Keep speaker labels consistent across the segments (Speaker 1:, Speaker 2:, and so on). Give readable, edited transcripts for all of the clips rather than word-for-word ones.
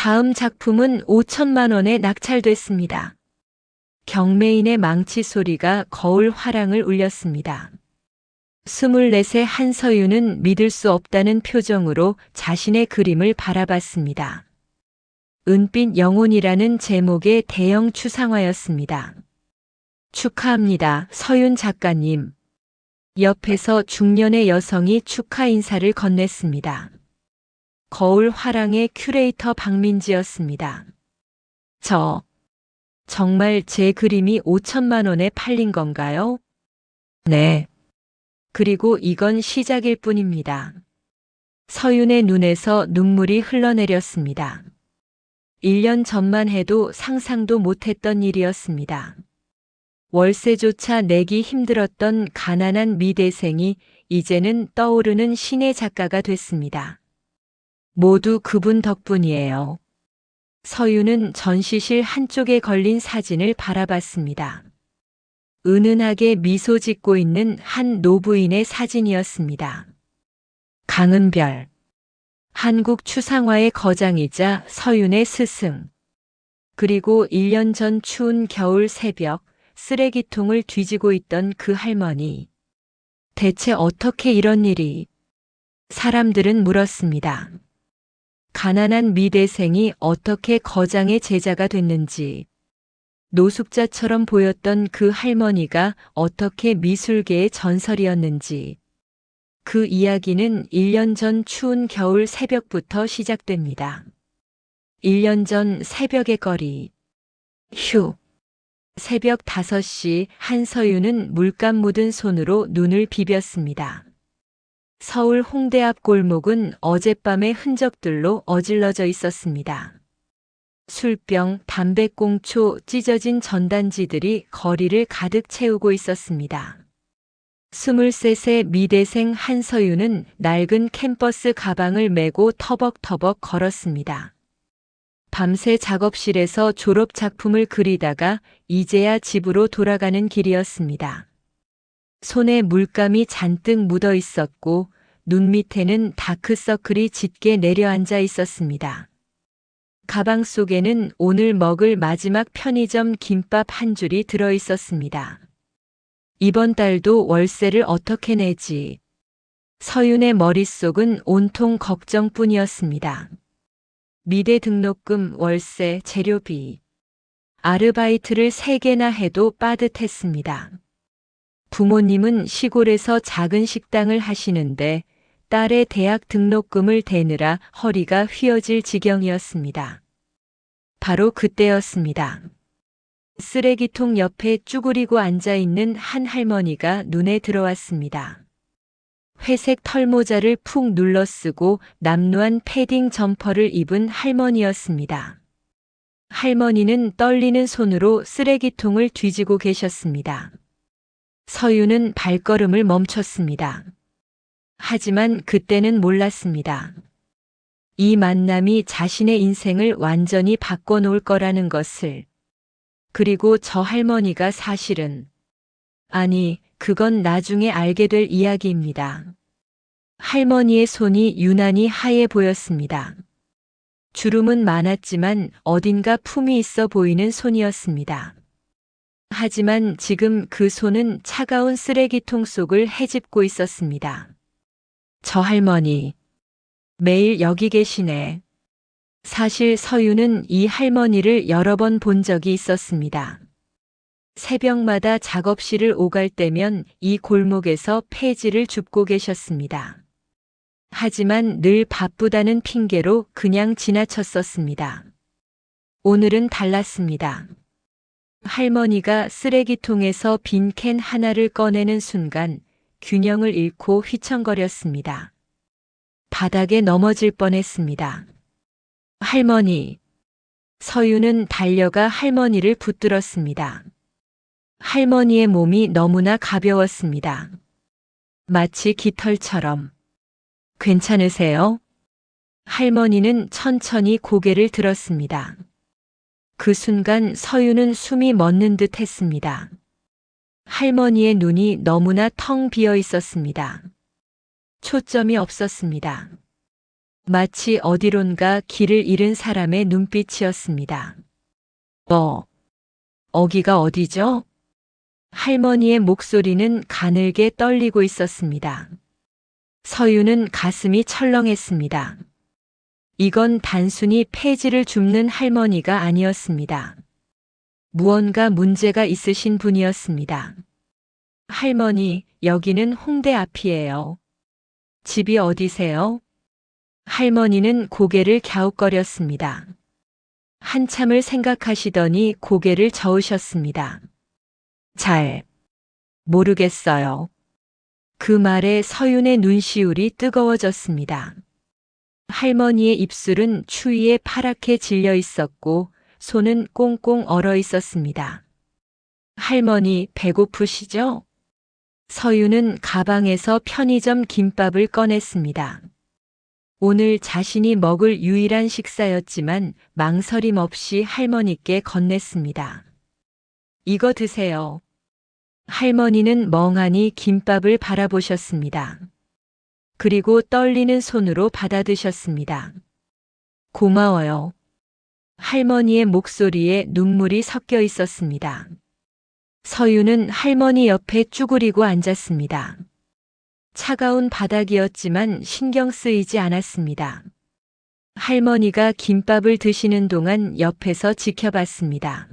Speaker 1: 다음 작품은 5천만 원에 낙찰됐습니다. 경매인의 망치 소리가 거울 화랑을 울렸습니다. 24세 한서윤은 믿을 수 없다는 표정으로 자신의 그림을 바라봤습니다. 은빛 영혼이라는 제목의 대형 추상화였습니다. 축하합니다, 서윤 작가님. 옆에서 중년의 여성이 축하 인사를 건넸습니다. 거울 화랑의 큐레이터 박민지였습니다. 정말 제 그림이 5천만 원에 팔린 건가요? 네. 그리고 이건 시작일 뿐입니다. 서윤의 눈에서 눈물이 흘러내렸습니다. 1년 전만 해도 상상도 못했던 일이었습니다. 월세조차 내기 힘들었던 가난한 미대생이 이제는 떠오르는 신의 작가가 됐습니다. 모두 그분 덕분이에요. 서윤은 전시실 한쪽에 걸린 사진을 바라봤습니다. 은은하게 미소 짓고 있는 한 노부인의 사진이었습니다. 강은별. 한국 추상화의 거장이자 서윤의 스승. 그리고 1년 전 추운 겨울 새벽 쓰레기통을 뒤지고 있던 그 할머니. 대체 어떻게 이런 일이? 사람들은 물었습니다. 가난한 미대생이 어떻게 거장의 제자가 됐는지, 노숙자처럼 보였던 그 할머니가 어떻게 미술계의 전설이었는지, 그 이야기는 1년 전 추운 겨울 새벽부터 시작됩니다. 1년 전 새벽의 거리. 새벽 5시 한서윤은 물감 묻은 손으로 눈을 비볐습니다. 서울 홍대 앞 골목은 어젯밤의 흔적들로 어질러져 있었습니다. 술병, 담배꽁초, 찢어진 전단지들이 거리를 가득 채우고 있었습니다. 23세 미대생 한서윤은 낡은 캠퍼스 가방을 메고 터벅터벅 걸었습니다. 밤새 작업실에서 졸업 작품을 그리다가 이제야 집으로 돌아가는 길이었습니다. 손에 물감이 잔뜩 묻어 있었고 눈 밑에는 다크서클이 짙게 내려앉아 있었습니다. 가방 속에는 오늘 먹을 마지막 편의점 김밥 한 줄이 들어 있었습니다. 이번 달도 월세를 어떻게 내지? 서윤의 머릿속은 온통 걱정뿐이었습니다. 미대 등록금, 월세, 재료비. 아르바이트를 3개나 해도 빠듯했습니다. 부모님은 시골에서 작은 식당을 하시는데 딸의 대학 등록금을 대느라 허리가 휘어질 지경이었습니다. 바로 그때였습니다. 쓰레기통 옆에 쭈그리고 앉아있는 한 할머니가 눈에 들어왔습니다. 회색 털모자를 푹 눌러쓰고 남루한 패딩 점퍼를 입은 할머니였습니다. 할머니는 떨리는 손으로 쓰레기통을 뒤지고 계셨습니다. 서윤은 발걸음을 멈췄습니다. 하지만 그때는 몰랐습니다. 이 만남이 자신의 인생을 완전히 바꿔놓을 거라는 것을. 그리고 저 할머니가 사실은, 아니, 그건 나중에 알게 될 이야기입니다. 할머니의 손이 유난히 하얘 보였습니다. 주름은 많았지만 어딘가 품이 있어 보이는 손이었습니다. 하지만 지금 그 손은 차가운 쓰레기통 속을 헤집고 있었습니다. 저 할머니, 매일 여기 계시네. 사실 서윤은 이 할머니를 여러 번 본 적이 있었습니다. 새벽마다 작업실을 오갈 때면 이 골목에서 폐지를 줍고 계셨습니다. 하지만 늘 바쁘다는 핑계로 그냥 지나쳤었습니다. 오늘은 달랐습니다. 할머니가 쓰레기통에서 빈 캔 하나를 꺼내는 순간 균형을 잃고 휘청거렸습니다. 바닥에 넘어질 뻔했습니다. 할머니. 서윤은 달려가 할머니를 붙들었습니다. 할머니의 몸이 너무나 가벼웠습니다. 마치 깃털처럼. 괜찮으세요? 할머니는 천천히 고개를 들었습니다. 그 순간 서윤은 숨이 멎는 듯 했습니다. 할머니의 눈이 너무나 텅 비어 있었습니다. 초점이 없었습니다. 마치 어디론가 길을 잃은 사람의 눈빛이었습니다. 어기가 어디죠? 할머니의 목소리는 가늘게 떨리고 있었습니다. 서유는 가슴이 철렁했습니다. 이건 단순히 폐지를 줍는 할머니가 아니었습니다. 무언가 문제가 있으신 분이었습니다. 할머니, 여기는 홍대 앞이에요. 집이 어디세요? 할머니는 고개를 갸웃거렸습니다. 한참을 생각하시더니 고개를 저으셨습니다. 잘 모르겠어요. 그 말에 서윤의 눈시울이 뜨거워졌습니다. 할머니의 입술은 추위에 파랗게 질려 있었고 손은 꽁꽁 얼어 있었습니다. 할머니, 배고프시죠? 서윤은 가방에서 편의점 김밥을 꺼냈습니다. 오늘 자신이 먹을 유일한 식사였지만 망설임 없이 할머니께 건넸습니다. 이거 드세요. 할머니는 멍하니 김밥을 바라보셨습니다. 그리고 떨리는 손으로 받아 드셨습니다. 고마워요. 할머니의 목소리에 눈물이 섞여 있었습니다. 서유는 할머니 옆에 쭈그리고 앉았습니다. 차가운 바닥이었지만 신경 쓰이지 않았습니다. 할머니가 김밥을 드시는 동안 옆에서 지켜봤습니다.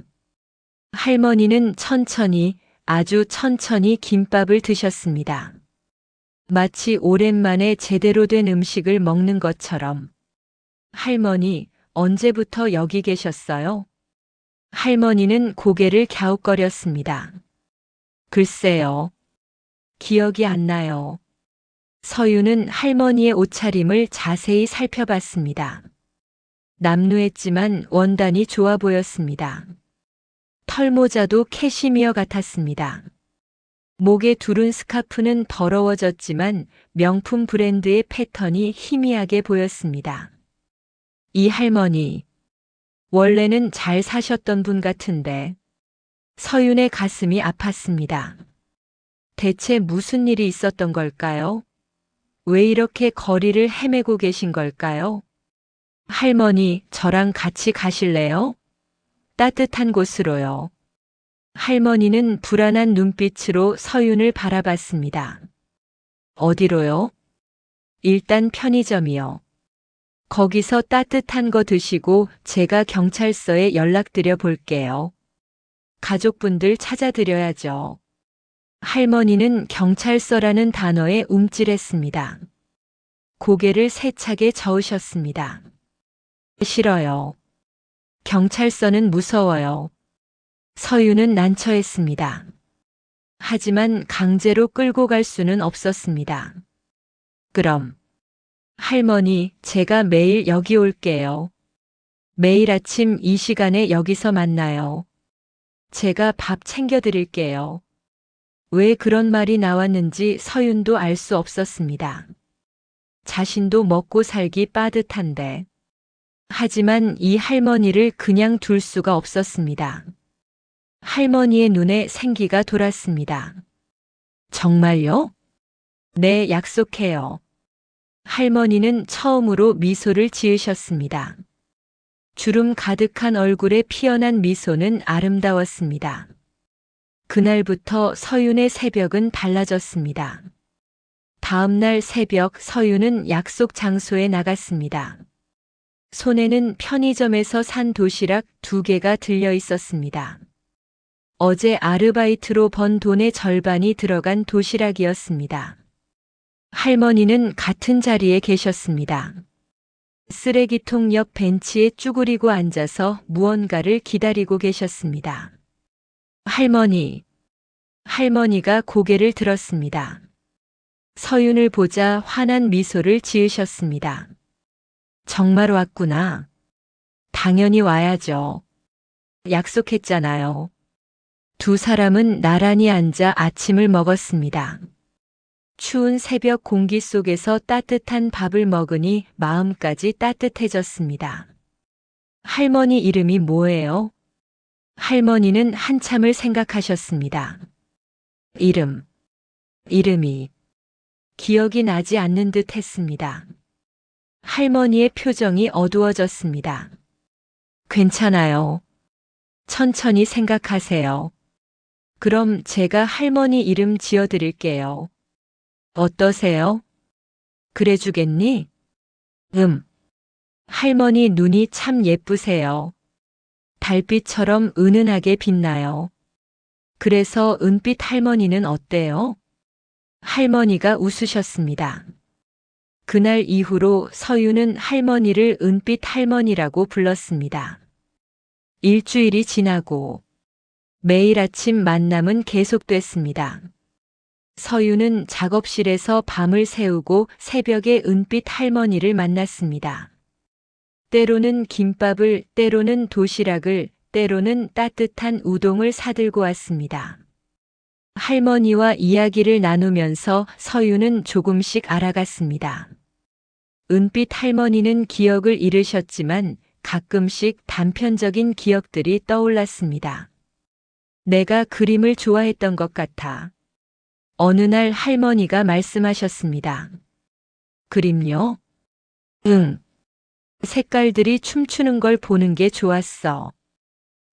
Speaker 1: 할머니는 천천히, 아주 천천히 김밥을 드셨습니다. 마치 오랜만에 제대로 된 음식을 먹는 것처럼. 할머니, 언제부터 여기 계셨어요? 할머니는 고개를 갸웃거렸습니다. 글쎄요. 기억이 안 나요. 서유는 할머니의 옷차림을 자세히 살펴봤습니다. 남루했지만 원단이 좋아 보였습니다. 털모자도 캐시미어 같았습니다. 목에 두른 스카프는 더러워졌지만 명품 브랜드의 패턴이 희미하게 보였습니다. 이 할머니, 원래는 잘 사셨던 분 같은데. 서윤의 가슴이 아팠습니다. 대체 무슨 일이 있었던 걸까요? 왜 이렇게 거리를 헤매고 계신 걸까요? 할머니, 저랑 같이 가실래요? 따뜻한 곳으로요. 할머니는 불안한 눈빛으로 서윤을 바라봤습니다. 어디로요? 일단 편의점이요. 거기서 따뜻한 거 드시고 제가 경찰서에 연락드려 볼게요. 가족분들 찾아드려야죠. 할머니는 경찰서라는 단어에 움찔했습니다. 고개를 세차게 저으셨습니다. 싫어요. 경찰서는 무서워요. 서유는 난처했습니다. 하지만 강제로 끌고 갈 수는 없었습니다. 그럼, 할머니, 제가 매일 여기 올게요. 매일 아침 이 시간에 여기서 만나요. 제가 밥 챙겨드릴게요. 왜 그런 말이 나왔는지 서윤도 알 수 없었습니다. 자신도 먹고 살기 빠듯한데. 하지만 이 할머니를 그냥 둘 수가 없었습니다. 할머니의 눈에 생기가 돌았습니다. 정말요? 네, 약속해요. 할머니는 처음으로 미소를 지으셨습니다. 주름 가득한 얼굴에 피어난 미소는 아름다웠습니다. 그날부터 서윤의 새벽은 달라졌습니다. 다음 날 새벽 서윤은 약속 장소에 나갔습니다. 손에는 편의점에서 산 도시락 2개가 들려 있었습니다. 어제 아르바이트로 번 돈의 절반이 들어간 도시락이었습니다. 할머니는 같은 자리에 계셨습니다. 쓰레기통 옆 벤치에 쭈그리고 앉아서 무언가를 기다리고 계셨습니다. 할머니가 고개를 들었습니다. 서윤을 보자 환한 미소를 지으셨습니다. 정말 왔구나. 당연히 와야죠. 약속했잖아요. 두 사람은 나란히 앉아 아침을 먹었습니다. 추운 새벽 공기 속에서 따뜻한 밥을 먹으니 마음까지 따뜻해졌습니다. 할머니 이름이 뭐예요? 할머니는 한참을 생각하셨습니다. 이름이 기억이 나지 않는 듯 했습니다. 할머니의 표정이 어두워졌습니다. 괜찮아요. 천천히 생각하세요. 그럼 제가 할머니 이름 지어드릴게요. 어떠세요? 그래 주겠니? 할머니 눈이 참 예쁘세요. 달빛처럼 은은하게 빛나요. 그래서 은빛 할머니는 어때요? 할머니가 웃으셨습니다. 그날 이후로 서유는 할머니를 은빛 할머니라고 불렀습니다. 일주일이 지나고 매일 아침 만남은 계속됐습니다. 서유는 작업실에서 밤을 새우고 새벽에 은빛 할머니를 만났습니다. 때로는 김밥을, 때로는 도시락을, 때로는 따뜻한 우동을 사들고 왔습니다. 할머니와 이야기를 나누면서 서유는 조금씩 알아갔습니다. 은빛 할머니는 기억을 잃으셨지만 가끔씩 단편적인 기억들이 떠올랐습니다. 내가 그림을 좋아했던 것 같아. 어느 날 할머니가 말씀하셨습니다. 그림요? 응. 색깔들이 춤추는 걸 보는 게 좋았어.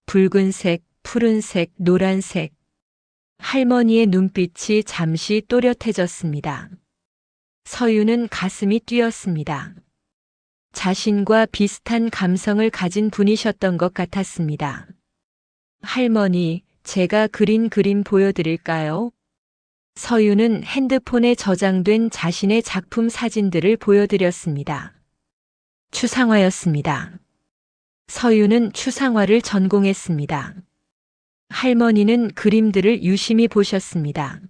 Speaker 1: 붉은색, 푸른색, 노란색. 할머니의 눈빛이 잠시 또렷해졌습니다. 서유는 가슴이 뛰었습니다. 자신과 비슷한 감성을 가진 분이셨던 것 같았습니다. 할머니, 제가 그린 그림 보여드릴까요? 서유는 핸드폰에 저장된 자신의 작품 사진들을 보여드렸습니다. 추상화였습니다. 서유는 추상화를 전공했습니다. 할머니는 그림들을 유심히 보셨습니다.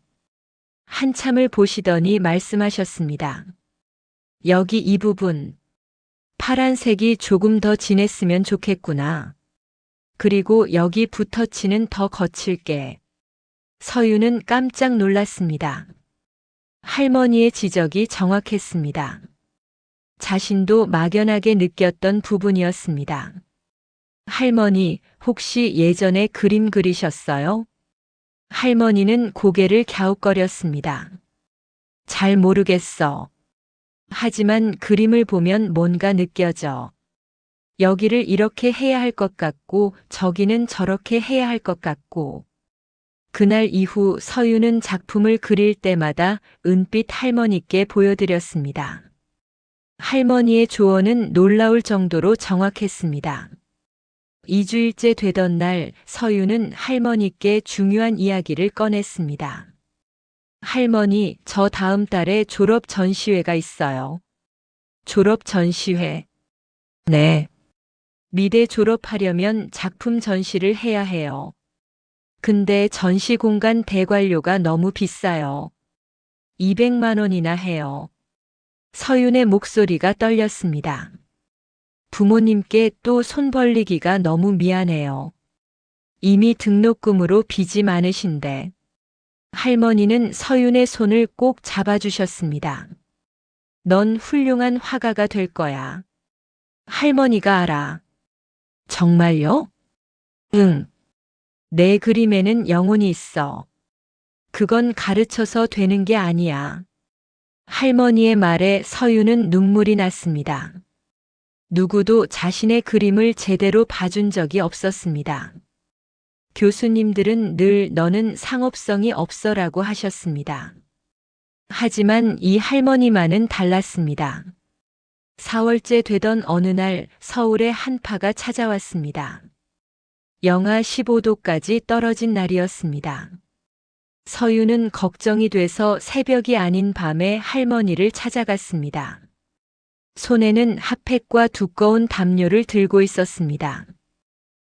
Speaker 1: 한참을 보시더니 말씀하셨습니다. 여기 이 부분, 파란색이 조금 더 진했으면 좋겠구나. 그리고 여기 붓터치는 더 거칠게. 서유는 깜짝 놀랐습니다. 할머니의 지적이 정확했습니다. 자신도 막연하게 느꼈던 부분이었습니다. 할머니, 혹시 예전에 그림 그리셨어요? 할머니는 고개를 갸웃거렸습니다. 잘 모르겠어. 하지만 그림을 보면 뭔가 느껴져. 여기를 이렇게 해야 할 것 같고 저기는 저렇게 해야 할 것 같고. 그날 이후 서유는 작품을 그릴 때마다 은빛 할머니께 보여드렸습니다. 할머니의 조언은 놀라울 정도로 정확했습니다. 2주일째 되던 날 서유는 할머니께 중요한 이야기를 꺼냈습니다. 할머니, 저 다음 달에 졸업 전시회가 있어요. 졸업 전시회? 네. 미대 졸업하려면 작품 전시를 해야 해요. 근데 전시 공간 대관료가 너무 비싸요. 200만 원이나 해요. 서윤의 목소리가 떨렸습니다. 부모님께 또 손 벌리기가 너무 미안해요. 이미 등록금으로 빚이 많으신데. 할머니는 서윤의 손을 꼭 잡아주셨습니다. 넌 훌륭한 화가가 될 거야. 할머니가 알아. 정말요? 응. 내 그림에는 영혼이 있어. 그건 가르쳐서 되는 게 아니야. 할머니의 말에 서윤은 눈물이 났습니다. 누구도 자신의 그림을 제대로 봐준 적이 없었습니다. 교수님들은 늘 너는 상업성이 없어라고 하셨습니다. 하지만 이 할머니만은 달랐습니다. 4월째 되던 어느 날 서울의 한파가 찾아왔습니다. 영하 15도까지 떨어진 날이었습니다. 서유는 걱정이 돼서 새벽이 아닌 밤에 할머니를 찾아갔습니다. 손에는 핫팩과 두꺼운 담요를 들고 있었습니다.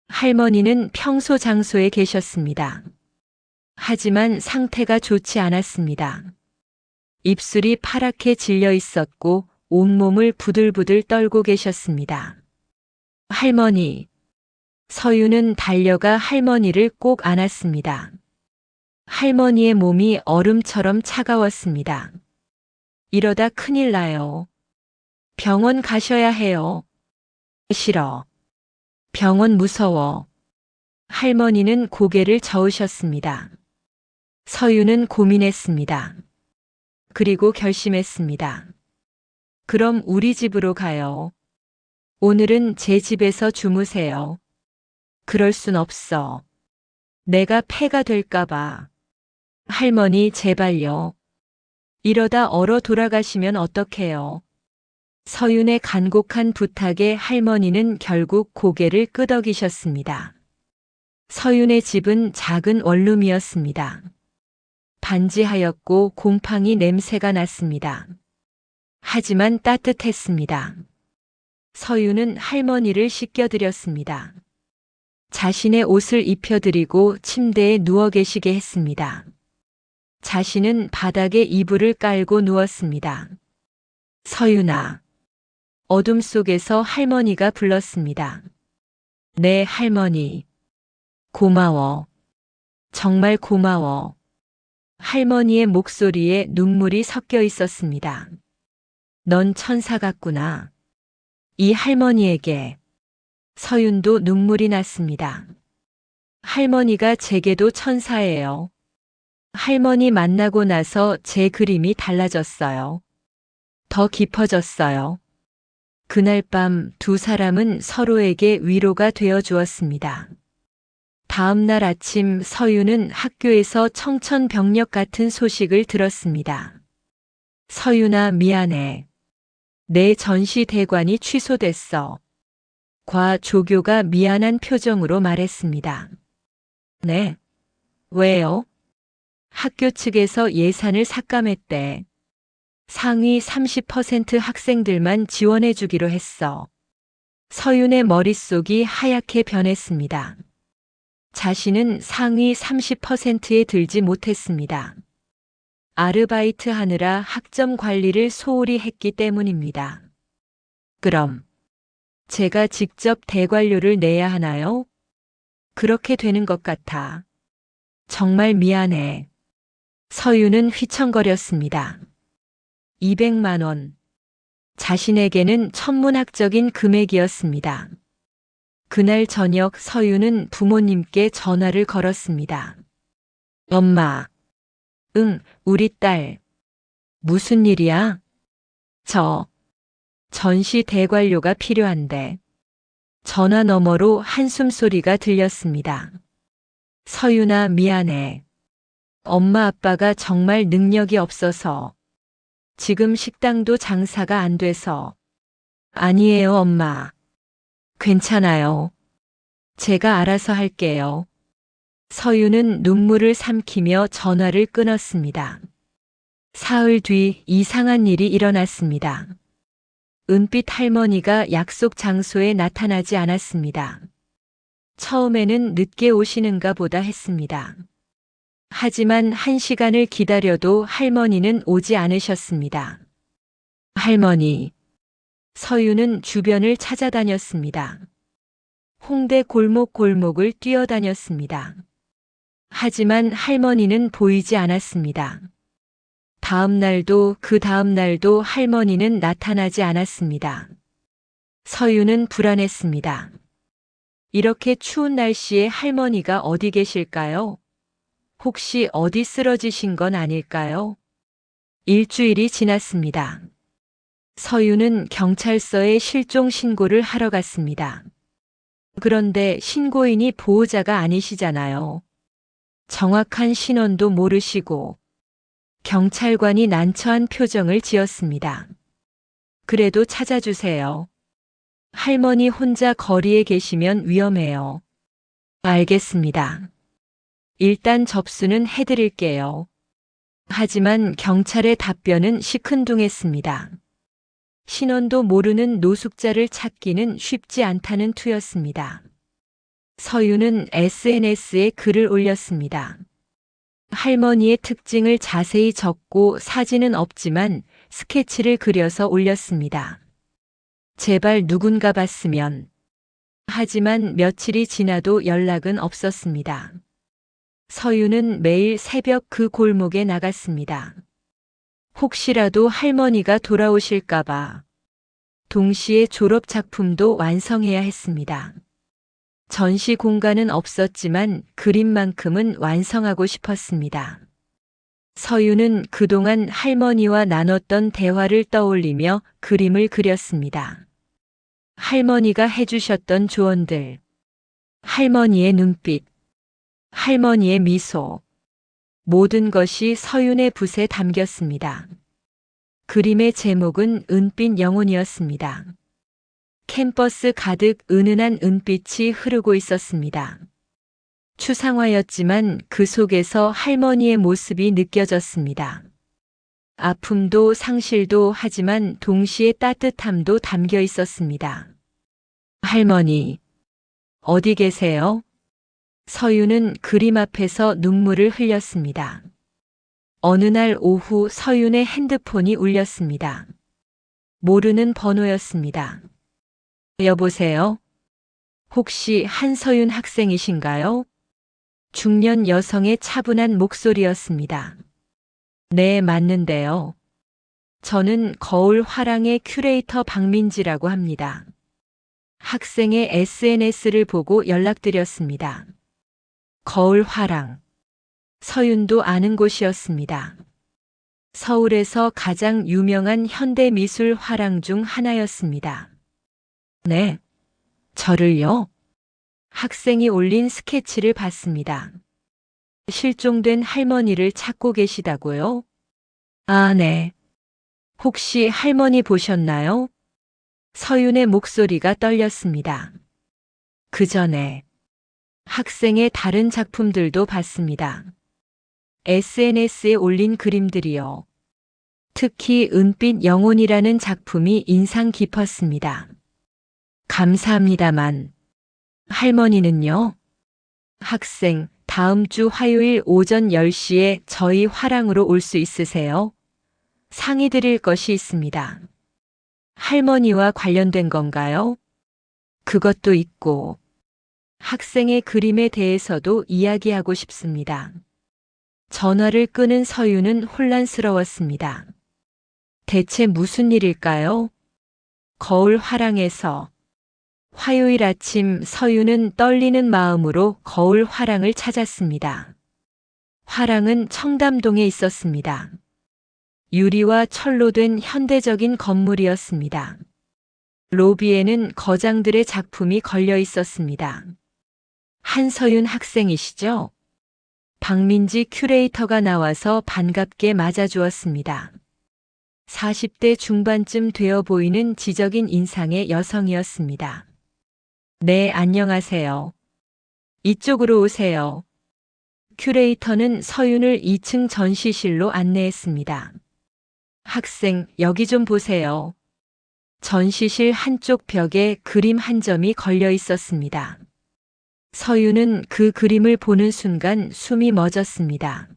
Speaker 1: 할머니는 평소 장소에 계셨습니다. 하지만 상태가 좋지 않았습니다. 입술이 파랗게 질려 있었고 온몸을 부들부들 떨고 계셨습니다. 할머니. 서유는 달려가 할머니를 꼭 안았습니다. 할머니의 몸이 얼음처럼 차가웠습니다. 이러다 큰일 나요. 병원 가셔야 해요. 싫어. 병원 무서워. 할머니는 고개를 저으셨습니다. 서유는 고민했습니다. 그리고 결심했습니다. 그럼 우리 집으로 가요. 오늘은 제 집에서 주무세요. 그럴 순 없어. 내가 폐가 될까봐. 할머니, 제발요. 이러다 얼어 돌아가시면 어떡해요. 서윤의 간곡한 부탁에 할머니는 결국 고개를 끄덕이셨습니다. 서윤의 집은 작은 원룸이었습니다. 반지하였고 곰팡이 냄새가 났습니다. 하지만 따뜻했습니다. 서윤은 할머니를 씻겨드렸습니다. 자신의 옷을 입혀드리고 침대에 누워 계시게 했습니다. 자신은 바닥에 이불을 깔고 누웠습니다. 서윤아. 어둠 속에서 할머니가 불렀습니다. 네, 할머니. 고마워. 정말 고마워. 할머니의 목소리에 눈물이 섞여 있었습니다. 넌 천사 같구나. 이 할머니에게. 서윤도 눈물이 났습니다. 할머니가 제게도 천사예요. 할머니 만나고 나서 제 그림이 달라졌어요. 더 깊어졌어요. 그날 밤 두 사람은 서로에게 위로가 되어 주었습니다. 다음 날 아침 서윤은 학교에서 청천벽력 같은 소식을 들었습니다. 서윤아, 미안해. 내 전시 대관이 취소됐어. 과 조교가 미안한 표정으로 말했습니다. 네. 왜요? 학교 측에서 예산을 삭감했대. 상위 30% 학생들만 지원해 주기로 했어. 서윤의 머릿속이 하얗게 변했습니다. 자신은 상위 30%에 들지 못했습니다. 아르바이트 하느라 학점 관리를 소홀히 했기 때문입니다. 그럼 제가 직접 대관료를 내야 하나요? 그렇게 되는 것 같아. 정말 미안해. 서윤은 휘청거렸습니다. 200만 원. 자신에게는 천문학적인 금액이었습니다. 그날 저녁 서윤은 부모님께 전화를 걸었습니다. 엄마. 응, 우리 딸. 무슨 일이야? 전시 대관료가 필요한데. 전화 너머로 한숨 소리가 들렸습니다. 서윤아, 미안해. 엄마 아빠가 정말 능력이 없어서. 지금 식당도 장사가 안 돼서. 아니에요, 엄마. 괜찮아요. 제가 알아서 할게요. 서윤은 눈물을 삼키며 전화를 끊었습니다. 사흘 뒤 이상한 일이 일어났습니다. 은빛 할머니가 약속 장소에 나타나지 않았습니다. 처음에는 늦게 오시는가 보다 했습니다. 하지만 1시간을 기다려도 할머니는 오지 않으셨습니다. 할머니. 서윤은 주변을 찾아다녔습니다. 홍대 골목골목을 뛰어다녔습니다. 하지만 할머니는 보이지 않았습니다. 다음 날도 그 다음 날도 할머니는 나타나지 않았습니다. 서윤은 불안했습니다. 이렇게 추운 날씨에 할머니가 어디 계실까요? 혹시 어디 쓰러지신 건 아닐까요? 일주일이 지났습니다. 서윤은 경찰서에 실종 신고를 하러 갔습니다. 그런데 신고인이 보호자가 아니시잖아요. 정확한 신원도 모르시고 경찰관이 난처한 표정을 지었습니다. 그래도 찾아주세요. 할머니 혼자 거리에 계시면 위험해요. 알겠습니다. 일단 접수는 해드릴게요. 하지만 경찰의 답변은 시큰둥했습니다. 신원도 모르는 노숙자를 찾기는 쉽지 않다는 투였습니다. 서윤은 SNS에 글을 올렸습니다. 할머니의 특징을 자세히 적고 사진은 없지만 스케치를 그려서 올렸습니다. 제발 누군가 봤으면. 하지만 며칠이 지나도 연락은 없었습니다. 서윤은 매일 새벽 그 골목에 나갔습니다. 혹시라도 할머니가 돌아오실까봐. 동시에 졸업 작품도 완성해야 했습니다. 전시 공간은 없었지만 그림만큼은 완성하고 싶었습니다. 서유는 그동안 할머니와 나눴던 대화를 떠올리며 그림을 그렸습니다. 할머니가 해주셨던 조언들, 할머니의 눈빛, 할머니의 미소, 모든 것이 서윤의 붓에 담겼습니다. 그림의 제목은 은빛 영혼이었습니다. 캠퍼스 가득 은은한 은빛이 흐르고 있었습니다. 추상화였지만 그 속에서 할머니의 모습이 느껴졌습니다. 아픔도 상실도 하지만 동시에 따뜻함도 담겨 있었습니다. 할머니, 어디 계세요? 서윤은 그림 앞에서 눈물을 흘렸습니다. 어느 날 오후 서윤의 핸드폰이 울렸습니다. 모르는 번호였습니다. 여보세요? 혹시 한서윤 학생이신가요? 중년 여성의 차분한 목소리였습니다. 네, 맞는데요. 저는 거울 화랑의 큐레이터 박민지라고 합니다. 학생의 SNS를 보고 연락드렸습니다. 거울 화랑. 서윤도 아는 곳이었습니다. 서울에서 가장 유명한 현대미술 화랑 중 하나였습니다. 네, 저를요? 학생이 올린 스케치를 봤습니다. 실종된 할머니를 찾고 계시다고요? 아, 네. 혹시 할머니 보셨나요? 서윤의 목소리가 떨렸습니다. 그 전에 학생의 다른 작품들도 봤습니다. SNS에 올린 그림들이요. 특히 은빛 영혼이라는 작품이 인상 깊었습니다. 감사합니다만 할머니는요? 학생, 다음 주 화요일 오전 10시에 저희 화랑으로 올 수 있으세요? 상의 드릴 것이 있습니다. 할머니와 관련된 건가요? 그것도 있고, 학생의 그림에 대해서도 이야기하고 싶습니다. 전화를 끄는 서윤은 혼란스러웠습니다. 대체 무슨 일일까요? 거울 화랑에서 화요일 아침 서윤은 떨리는 마음으로 거울 화랑을 찾았습니다. 화랑은 청담동에 있었습니다. 유리와 철로 된 현대적인 건물이었습니다. 로비에는 거장들의 작품이 걸려 있었습니다. 한서윤 학생이시죠? 박민지 큐레이터가 나와서 반갑게 맞아주었습니다. 40대 중반쯤 되어 보이는 지적인 인상의 여성이었습니다. 네, 안녕하세요. 이쪽으로 오세요. 큐레이터는 서윤을 2층 전시실로 안내했습니다. 학생, 여기 좀 보세요. 전시실 한쪽 벽에 그림 한 점이 걸려 있었습니다. 서윤은 그 그림을 보는 순간 숨이 멎었습니다.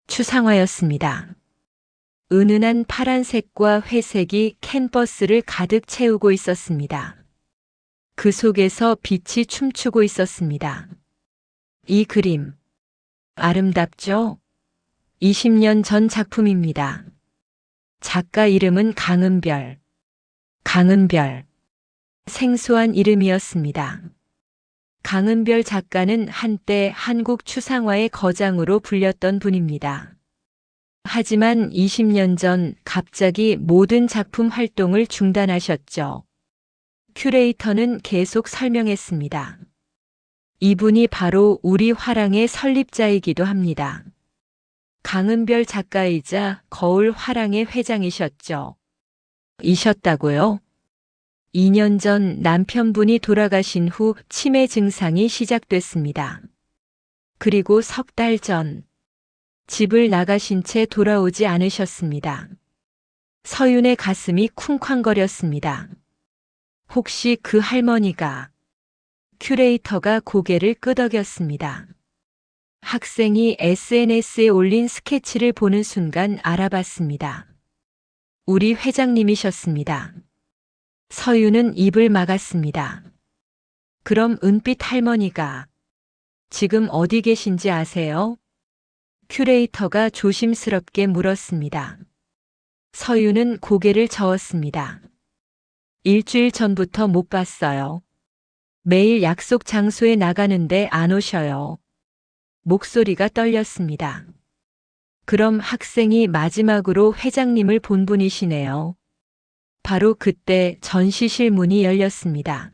Speaker 1: 추상화였습니다. 은은한 파란색과 회색이 캔버스를 가득 채우고 있었습니다. 그 속에서 빛이 춤추고 있었습니다. 이 그림, 아름답죠? 20년 전 작품입니다. 작가 이름은 강은별. 강은별. 생소한 이름이었습니다. 강은별 작가는 한때 한국 추상화의 거장으로 불렸던 분입니다. 하지만 20년 전 갑자기 모든 작품 활동을 중단하셨죠. 큐레이터는 계속 설명했습니다. 이분이 바로 우리 화랑의 설립자이기도 합니다. 강은별 작가이자 거울 화랑의 회장이셨죠. 이셨다고요? 2년 전 남편분이 돌아가신 후 치매 증상이 시작됐습니다. 그리고 석 달 전 집을 나가신 채 돌아오지 않으셨습니다. 서윤의 가슴이 쿵쾅거렸습니다. 혹시 그 할머니가... 큐레이터가 고개를 끄덕였습니다. 학생이 SNS에 올린 스케치를 보는 순간 알아봤습니다. 우리 회장님이셨습니다. 서윤은 입을 막았습니다. 그럼 은빛 할머니가 지금 어디 계신지 아세요? 큐레이터가 조심스럽게 물었습니다. 서윤은 고개를 저었습니다. 일주일 전부터 못 봤어요. 매일 약속 장소에 나가는데 안 오셔요. 목소리가 떨렸습니다. 그럼 학생이 마지막으로 회장님을 본 분이시네요. 바로 그때 전시실 문이 열렸습니다.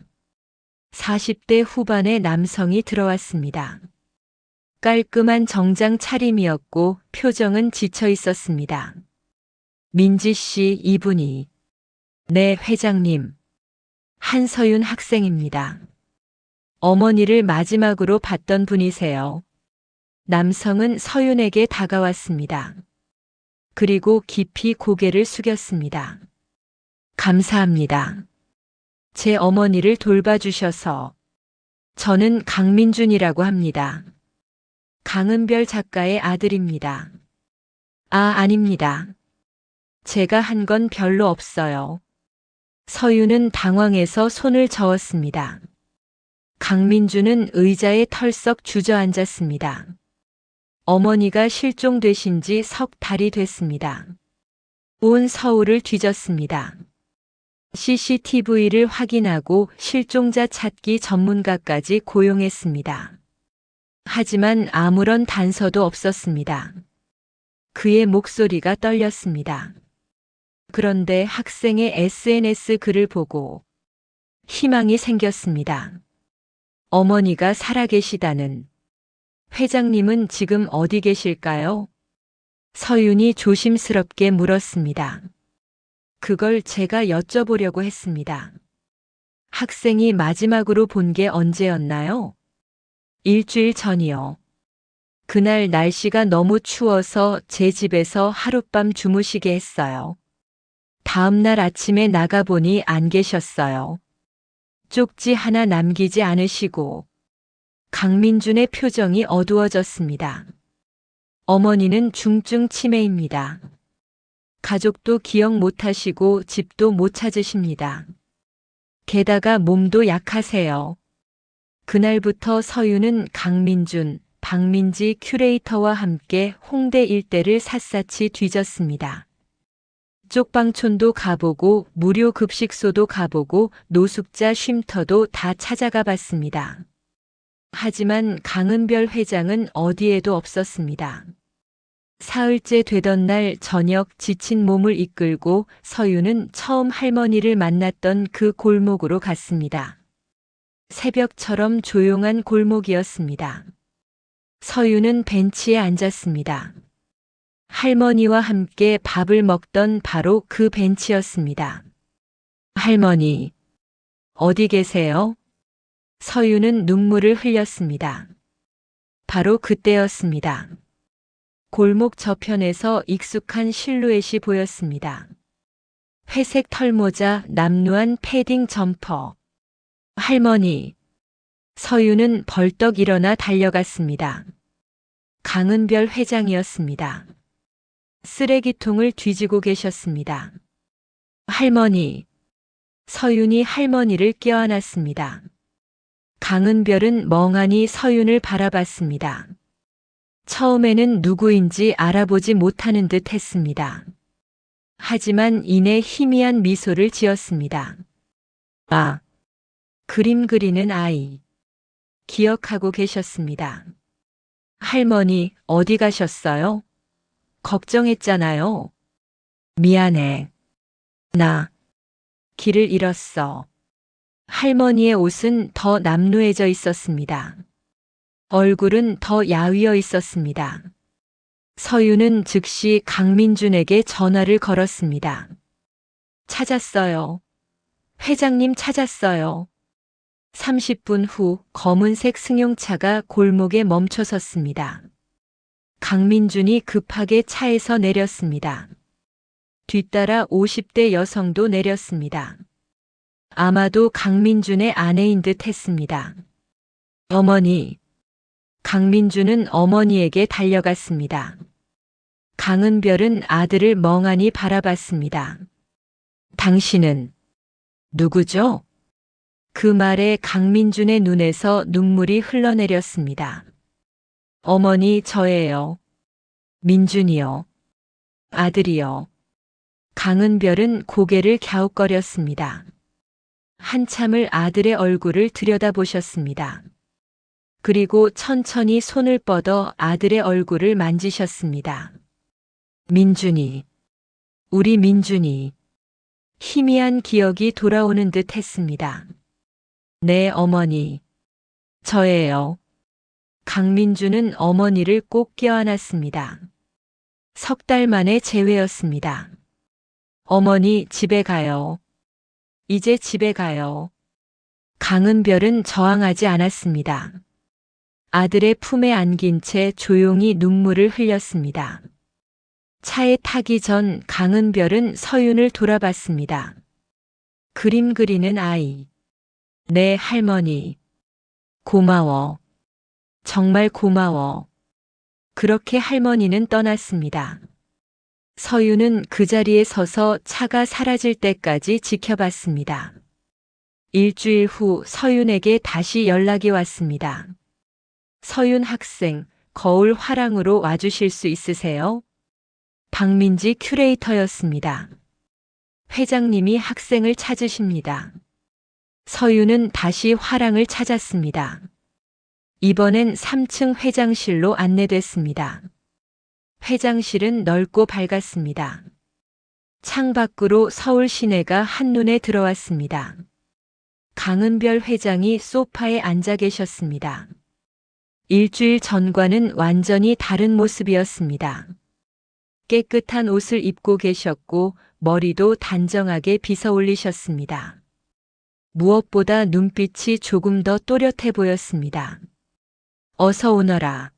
Speaker 1: 40대 후반의 남성이 들어왔습니다. 깔끔한 정장 차림이었고 표정은 지쳐 있었습니다. 민지 씨, 이분이. 네, 회장님. 한서윤 학생입니다. 어머니를 마지막으로 봤던 분이세요. 남성은 서윤에게 다가왔습니다. 그리고 깊이 고개를 숙였습니다. 감사합니다. 제 어머니를 돌봐주셔서. 저는 강민준이라고 합니다. 강은별 작가의 아들입니다. 아, 아닙니다. 제가 한 건 별로 없어요. 서윤은 당황해서 손을 저었습니다. 강민준은 의자에 털썩 주저앉았습니다. 어머니가 실종되신 지 석 달이 됐습니다. 온 서울을 뒤졌습니다. CCTV를 확인하고 실종자 찾기 전문가까지 고용했습니다. 하지만 아무런 단서도 없었습니다. 그의 목소리가 떨렸습니다. 그런데 학생의 SNS 글을 보고 희망이 생겼습니다. 어머니가 살아계시다는. 회장님은 지금 어디 계실까요? 서윤이 조심스럽게 물었습니다. 그걸 제가 여쭤보려고 했습니다. 학생이 마지막으로 본 게 언제였나요? 일주일 전이요. 그날 날씨가 너무 추워서 제 집에서 하룻밤 주무시게 했어요. 다음 날 아침에 나가보니 안 계셨어요. 쪽지 하나 남기지 않으시고. 강민준의 표정이 어두워졌습니다. 어머니는 중증 치매입니다. 가족도 기억 못하시고 집도 못 찾으십니다. 게다가 몸도 약하세요. 그날부터 서윤은 강민준, 박민지 큐레이터와 함께 홍대 일대를 샅샅이 뒤졌습니다. 쪽방촌도 가보고 무료 급식소도 가보고 노숙자 쉼터도 다 찾아가 봤습니다. 하지만 강은별 회장은 어디에도 없었습니다. 사흘째 되던 날 저녁 지친 몸을 이끌고 서윤은 처음 할머니를 만났던 그 골목으로 갔습니다. 새벽처럼 조용한 골목이었습니다. 서윤은 벤치에 앉았습니다. 할머니와 함께 밥을 먹던 바로 그 벤치였습니다. 할머니, 어디 계세요? 서윤은 눈물을 흘렸습니다. 바로 그때였습니다. 골목 저편에서 익숙한 실루엣이 보였습니다. 회색 털모자, 남루한 패딩 점퍼. 할머니. 서윤은 벌떡 일어나 달려갔습니다. 강은별 회장이었습니다. 쓰레기통을 뒤지고 계셨습니다. 할머니. 서윤이 할머니를 껴안았습니다. 강은별은 멍하니 서윤을 바라봤습니다. 처음에는 누구인지 알아보지 못하는 듯 했습니다. 하지만 이내 희미한 미소를 지었습니다. 아, 그림 그리는 아이. 기억하고 계셨습니다. 할머니, 어디 가셨어요? 걱정했잖아요. 미안해. 나 길을 잃었어. 할머니의 옷은 더 남루해져 있었습니다. 얼굴은 더 야위어 있었습니다. 서윤은 즉시 강민준에게 전화를 걸었습니다. 찾았어요. 회장님 찾았어요. 30분 후 검은색 승용차가 골목에 멈춰 섰습니다. 강민준이 급하게 차에서 내렸습니다. 뒤따라 50대 여성도 내렸습니다. 아마도 강민준의 아내인 듯 했습니다. 어머니. 강민준은 어머니에게 달려갔습니다. 강은별은 아들을 멍하니 바라봤습니다. 당신은 누구죠? 그 말에 강민준의 눈에서 눈물이 흘러내렸습니다. 어머니, 저예요. 민준이요. 아들이요. 강은별은 고개를 갸웃거렸습니다. 한참을 아들의 얼굴을 들여다보셨습니다. 그리고 천천히 손을 뻗어 아들의 얼굴을 만지셨습니다. 민준이, 우리 민준이. 희미한 기억이 돌아오는 듯 했습니다. 네, 어머니. 저예요. 강민주는 어머니를 꼭 껴안았습니다. 석 달 만에 재회였습니다. 어머니, 집에 가요. 이제 집에 가요. 강은별은 저항하지 않았습니다. 아들의 품에 안긴 채 조용히 눈물을 흘렸습니다. 차에 타기 전 강은별은 서윤을 돌아봤습니다. 그림 그리는 아이. 네, 할머니. 고마워. 정말 고마워. 그렇게 할머니는 떠났습니다. 서윤은 그 자리에 서서 차가 사라질 때까지 지켜봤습니다. 일주일 후 서윤에게 다시 연락이 왔습니다. 서윤 학생, 거울 화랑으로 와주실 수 있으세요? 박민지 큐레이터였습니다. 회장님이 학생을 찾으십니다. 서윤은 다시 화랑을 찾았습니다. 이번엔 3층 회장실로 안내됐습니다. 회장실은 넓고 밝았습니다. 창밖으로 서울 시내가 한눈에 들어왔습니다. 강은별 회장이 소파에 앉아 계셨습니다. 일주일 전과는 완전히 다른 모습이었습니다. 깨끗한 옷을 입고 계셨고 머리도 단정하게 빗어 올리셨습니다. 무엇보다 눈빛이 조금 더 또렷해 보였습니다. 어서 오너라.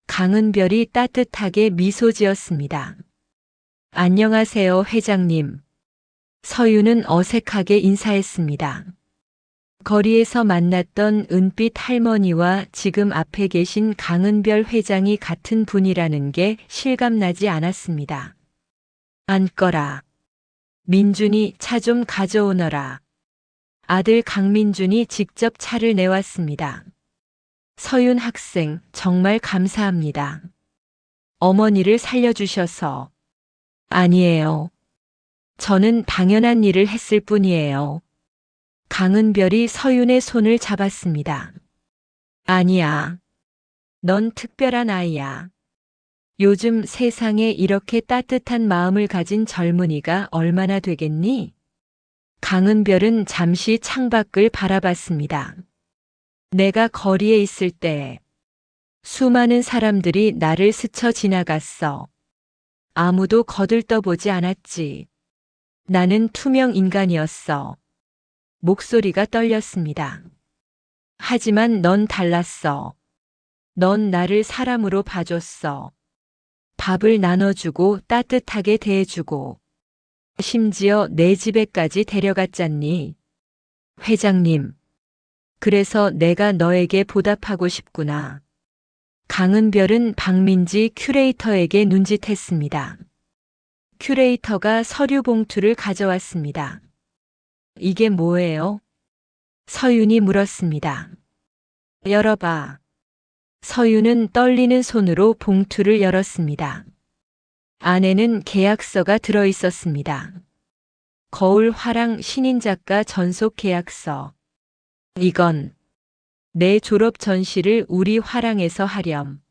Speaker 1: 강은별이 따뜻하게 미소 지었습니다. 안녕하세요, 회장님. 서윤은 어색하게 인사했습니다. 거리에서 만났던 은빛 할머니와 지금 앞에 계신 강은별 회장이 같은 분이라는 게 실감나지 않았습니다. 앉거라. 민준이 차 좀 가져오너라. 아들 강민준이 직접 차를 내왔습니다. 서윤 학생, 정말 감사합니다. 어머니를 살려주셔서. 아니에요. 저는 당연한 일을 했을 뿐이에요. 강은별이 서윤의 손을 잡았습니다. 아니야. 넌 특별한 아이야. 요즘 세상에 이렇게 따뜻한 마음을 가진 젊은이가 얼마나 되겠니? 강은별은 잠시 창밖을 바라봤습니다. 내가 거리에 있을 때 수많은 사람들이 나를 스쳐 지나갔어. 아무도 거들떠보지 않았지. 나는 투명 인간이었어. 목소리가 떨렸습니다. 하지만 넌 달랐어. 넌 나를 사람으로 봐줬어. 밥을 나눠주고 따뜻하게 대해주고 심지어 내 집에까지 데려갔잖니. 회장님. 그래서 내가 너에게 보답하고 싶구나. 강은별은 박민지 큐레이터에게 눈짓했습니다. 큐레이터가 서류 봉투를 가져왔습니다. 이게 뭐예요? 서윤이 물었습니다. 열어봐. 서윤은 떨리는 손으로 봉투를 열었습니다. 안에는 계약서가 들어 있었습니다. 거울 화랑 신인작가 전속 계약서. 이건 내 졸업 전시를 우리 화랑에서 하렴.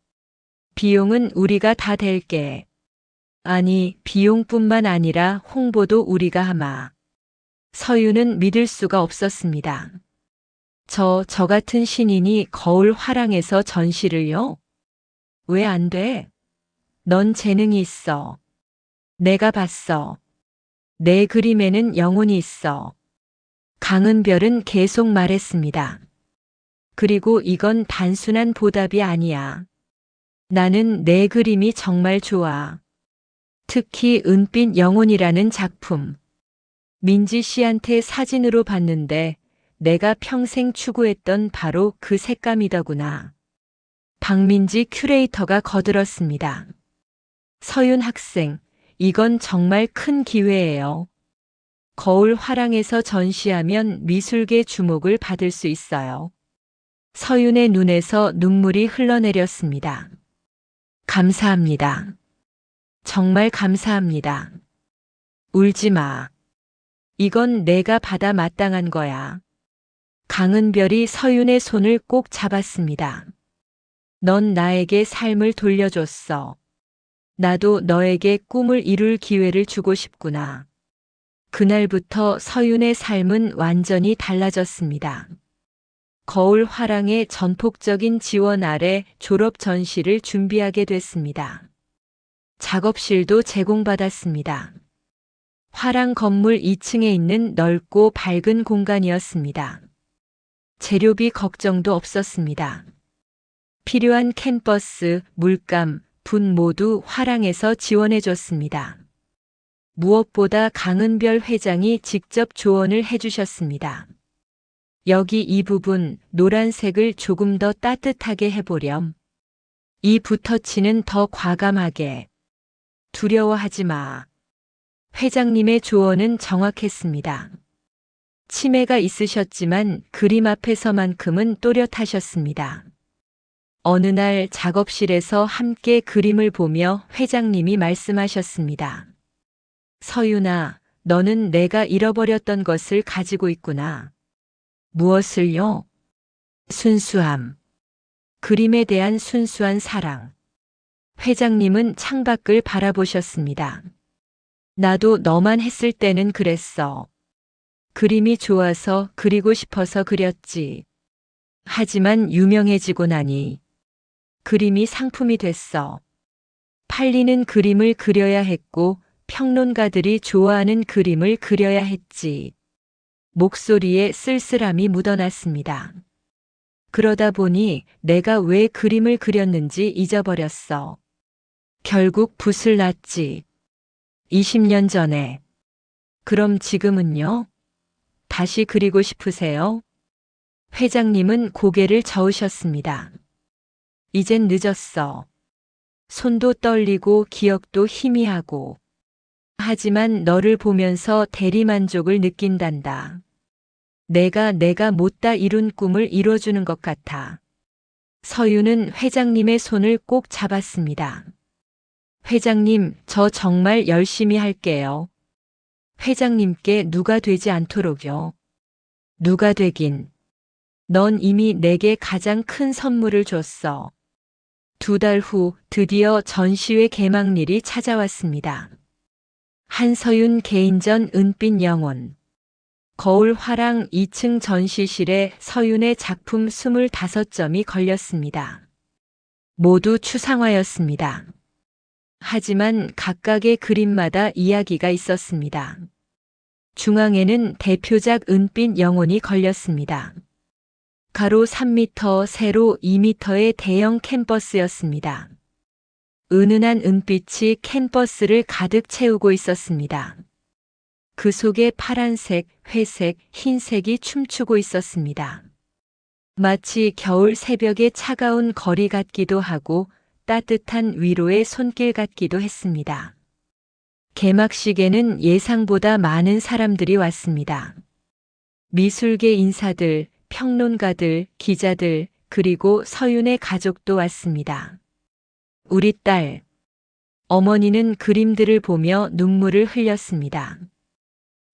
Speaker 1: 비용은 우리가 다 댈게. 아니, 비용뿐만 아니라 홍보도 우리가 하마. 서윤은 믿을 수가 없었습니다. 저 같은 신인이 거울 화랑에서 전시를요? 왜 안 돼? 넌 재능이 있어. 내가 봤어. 내 그림에는 영혼이 있어. 강은별은 계속 말했습니다. 그리고 이건 단순한 보답이 아니야. 나는 내 그림이 정말 좋아. 특히 은빛 영혼이라는 작품. 민지 씨한테 사진으로 봤는데 내가 평생 추구했던 바로 그 색감이더구나. 박민지 큐레이터가 거들었습니다. 서윤 학생, 이건 정말 큰 기회예요. 거울 화랑에서 전시하면 미술계 주목을 받을 수 있어요. 서윤의 눈에서 눈물이 흘러내렸습니다. 감사합니다. 정말 감사합니다. 울지 마. 이건 내가 받아 마땅한 거야. 강은별이 서윤의 손을 꼭 잡았습니다. 넌 나에게 삶을 돌려줬어. 나도 너에게 꿈을 이룰 기회를 주고 싶구나. 그날부터 서윤의 삶은 완전히 달라졌습니다. 거울 화랑의 전폭적인 지원 아래 졸업 전시를 준비하게 됐습니다. 작업실도 제공받았습니다. 화랑 건물 2층에 있는 넓고 밝은 공간이었습니다. 재료비 걱정도 없었습니다. 필요한 캔버스, 물감, 분 모두 화랑에서 지원해줬습니다. 무엇보다 강은별 회장이 직접 조언을 해주셨습니다. 여기 이 부분 노란색을 조금 더 따뜻하게 해보렴. 이 붓터치는 더 과감하게. 두려워하지 마. 회장님의 조언은 정확했습니다. 치매가 있으셨지만 그림 앞에서만큼은 또렷하셨습니다. 어느 날 작업실에서 함께 그림을 보며 회장님이 말씀하셨습니다. 서윤아, 너는 내가 잃어버렸던 것을 가지고 있구나. 무엇을요? 순수함. 그림에 대한 순수한 사랑. 회장님은 창밖을 바라보셨습니다. 나도 너만 했을 때는 그랬어. 그림이 좋아서 그리고 싶어서 그렸지. 하지만 유명해지고 나니 그림이 상품이 됐어. 팔리는 그림을 그려야 했고 평론가들이 좋아하는 그림을 그려야 했지. 목소리에 쓸쓸함이 묻어났습니다. 그러다 보니 내가 왜 그림을 그렸는지 잊어버렸어. 결국 붓을 놨지. 20년 전에. 그럼 지금은요? 다시 그리고 싶으세요? 회장님은 고개를 저으셨습니다. 이젠 늦었어. 손도 떨리고 기억도 희미하고. 하지만 너를 보면서 대리만족을 느낀단다. 내가 못다 이룬 꿈을 이뤄주는 것 같아. 서윤은 회장님의 손을 꼭 잡았습니다. 회장님, 저 정말 열심히 할게요. 회장님께 누가 되지 않도록요. 누가 되긴. 넌 이미 내게 가장 큰 선물을 줬어. 2달 후 드디어 전시회 개막일이 찾아왔습니다. 한서윤 개인전 은빛 영혼. 거울 화랑 2층 전시실에 서윤의 작품 25점이 걸렸습니다. 모두 추상화였습니다. 하지만 각각의 그림마다 이야기가 있었습니다. 중앙에는 대표작 은빛 영혼이 걸렸습니다. 가로 3m, 세로 2m의 대형 캔버스였습니다. 은은한 은빛이 캔버스를 가득 채우고 있었습니다. 그 속에 파란색, 회색, 흰색이 춤추고 있었습니다. 마치 겨울 새벽의 차가운 거리 같기도 하고 따뜻한 위로의 손길 같기도 했습니다. 개막식에는 예상보다 많은 사람들이 왔습니다. 미술계 인사들, 평론가들, 기자들, 그리고 서윤의 가족도 왔습니다. 우리 딸. 어머니는 그림들을 보며 눈물을 흘렸습니다.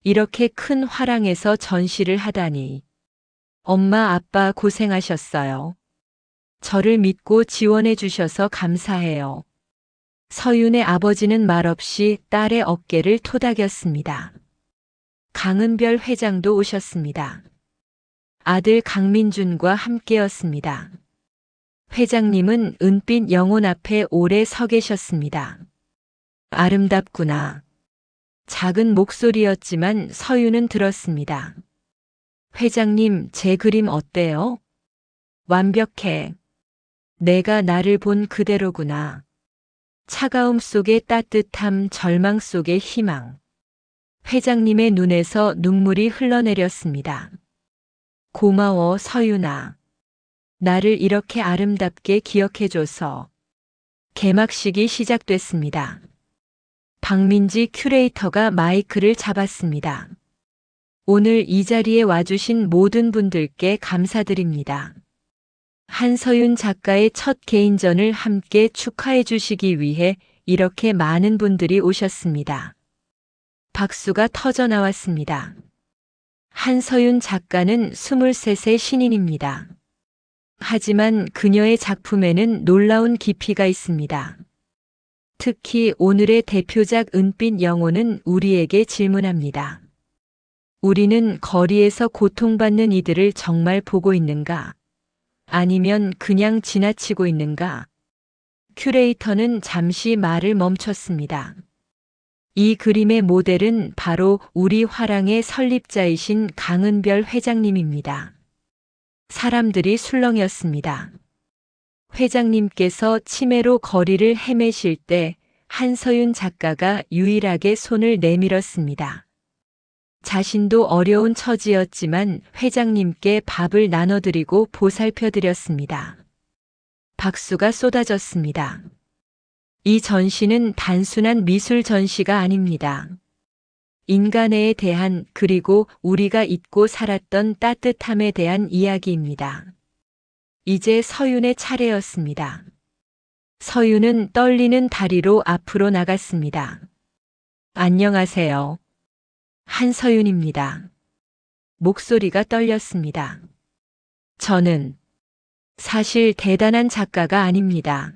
Speaker 1: 이렇게 큰 화랑에서 전시를 하다니. 엄마, 아빠 고생하셨어요. 저를 믿고 지원해 주셔서 감사해요. 서윤의 아버지는 말없이 딸의 어깨를 토닥였습니다. 강은별 회장도 오셨습니다. 아들 강민준과 함께였습니다. 회장님은 은빛 영혼 앞에 오래 서 계셨습니다. 아름답구나. 작은 목소리였지만 서윤은 들었습니다. 회장님, 제 그림 어때요? 완벽해. 내가 나를 본 그대로구나. 차가움 속의 따뜻함, 절망 속의 희망. 회장님의 눈에서 눈물이 흘러내렸습니다. 고마워, 서윤아. 나를 이렇게 아름답게 기억해줘서. 개막식이 시작됐습니다. 박민지 큐레이터가 마이크를 잡았습니다. 오늘 이 자리에 와주신 모든 분들께 감사드립니다. 한서윤 작가의 첫 개인전을 함께 축하해 주시기 위해 이렇게 많은 분들이 오셨습니다. 박수가 터져 나왔습니다. 한서윤 작가는 23세 신인입니다. 하지만 그녀의 작품에는 놀라운 깊이가 있습니다. 특히 오늘의 대표작 은빛 영혼은 우리에게 질문합니다. 우리는 거리에서 고통받는 이들을 정말 보고 있는가? 아니면 그냥 지나치고 있는가? 큐레이터는 잠시 말을 멈췄습니다. 이 그림의 모델은 바로 우리 화랑의 설립자이신 강은별 회장님입니다. 사람들이 술렁였습니다. 회장님께서 치매로 거리를 헤매실 때 한서윤 작가가 유일하게 손을 내밀었습니다. 자신도 어려운 처지였지만 회장님께 밥을 나눠드리고 보살펴드렸습니다. 박수가 쏟아졌습니다. 이 전시는 단순한 미술 전시가 아닙니다. 인간에 대한 그리고 우리가 잊고 살았던 따뜻함에 대한 이야기입니다. 이제 서윤의 차례였습니다. 서윤은 떨리는 다리로 앞으로 나갔습니다. 안녕하세요. 한서윤입니다. 목소리가 떨렸습니다. 저는 사실 대단한 작가가 아닙니다.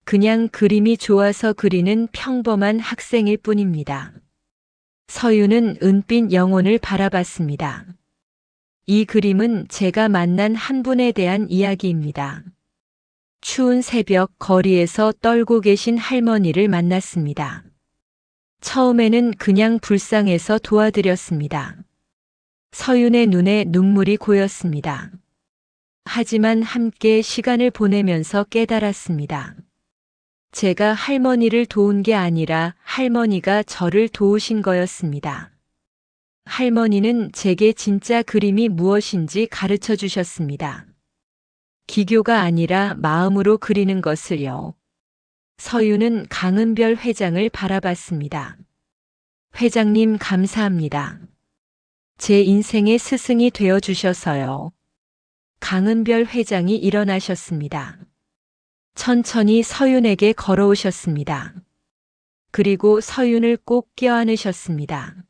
Speaker 1: 그냥 그림이 좋아서 그리는 평범한 학생일 뿐입니다. 서윤은 은빛 영혼을 바라봤습니다. 이 그림은 제가 만난 한 분에 대한 이야기입니다. 추운 새벽 거리에서 떨고 계신 할머니를 만났습니다. 처음에는 그냥 불쌍해서 도와드렸습니다. 서윤의 눈에 눈물이 고였습니다. 하지만 함께 시간을 보내면서 깨달았습니다. 제가 할머니를 도운 게 아니라 할머니가 저를 도우신 거였습니다. 할머니는 제게 진짜 그림이 무엇인지 가르쳐 주셨습니다. 기교가 아니라 마음으로 그리는 것을요. 서윤은 강은별 회장을 바라봤습니다. 회장님 감사합니다. 제 인생의 스승이 되어 주셔서요. 강은별 회장이 일어나셨습니다. 천천히 서윤에게 걸어오셨습니다. 그리고 서윤을 꼭 껴안으셨습니다.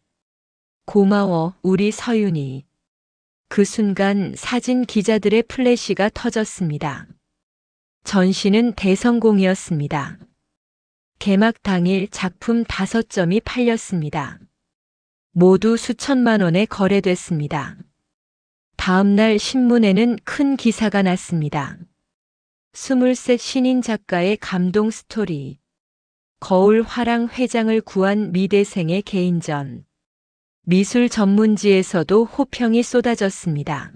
Speaker 1: 고마워, 우리 서윤이. 그 순간 사진 기자들의 플래시가 터졌습니다. 전시는 대성공이었습니다. 개막 당일 작품 5점이 팔렸습니다. 모두 수천만 원에 거래됐습니다. 다음 날 신문에는 큰 기사가 났습니다. 23 신인 작가의 감동 스토리. 거울 화랑 회장을 구한 미대생의 개인전. 미술 전문지에서도 호평이 쏟아졌습니다.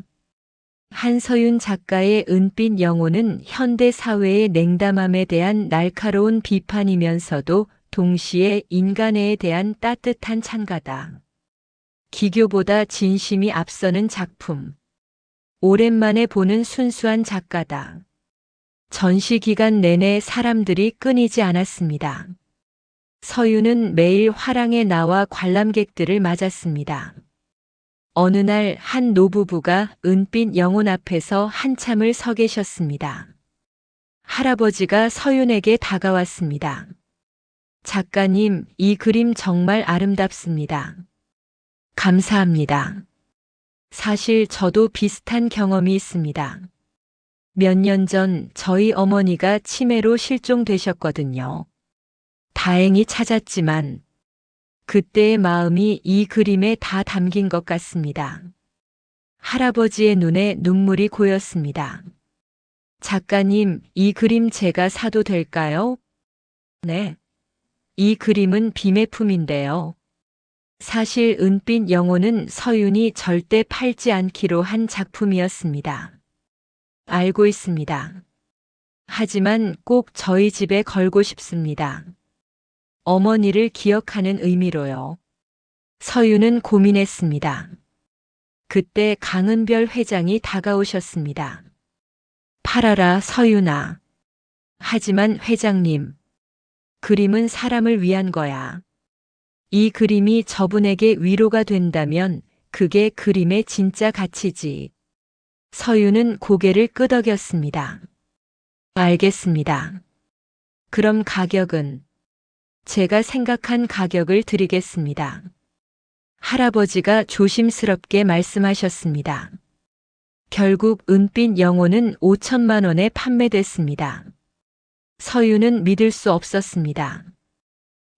Speaker 1: 한서윤 작가의 은빛 영혼은 현대 사회의 냉담함에 대한 날카로운 비판이면서도 동시에 인간애에 대한 따뜻한 찬가다. 기교보다 진심이 앞서는 작품. 오랜만에 보는 순수한 작가다. 전시 기간 내내 사람들이 끊이지 않았습니다. 서윤은 매일 화랑에 나와 관람객들을 맞았습니다. 어느 날 한 노부부가 은빛 영혼 앞에서 한참을 서 계셨습니다. 할아버지가 서윤에게 다가왔습니다. 작가님, 이 그림 정말 아름답습니다. 감사합니다. 사실 저도 비슷한 경험이 있습니다. 몇 년 전 저희 어머니가 치매로 실종되셨거든요. 다행히 찾았지만 그때의 마음이 이 그림에 다 담긴 것 같습니다. 할아버지의 눈에 눈물이 고였습니다. 작가님, 이 그림 제가 사도 될까요? 네. 이 그림은 비매품인데요. 사실 은빛 영혼은 서윤이 절대 팔지 않기로 한 작품이었습니다. 알고 있습니다. 하지만 꼭 저희 집에 걸고 싶습니다. 어머니를 기억하는 의미로요. 서윤은 고민했습니다. 그때 강은별 회장이 다가오셨습니다. 팔아라, 서윤아. 하지만 회장님, 그림은 사람을 위한 거야. 이 그림이 저분에게 위로가 된다면 그게 그림의 진짜 가치지. 서윤은 고개를 끄덕였습니다. 알겠습니다. 그럼 가격은? 제가 생각한 가격을 드리겠습니다. 할아버지가 조심스럽게 말씀하셨습니다. 결국 은빛 영혼은 5천만 원에 판매됐습니다. 서윤은 믿을 수 없었습니다.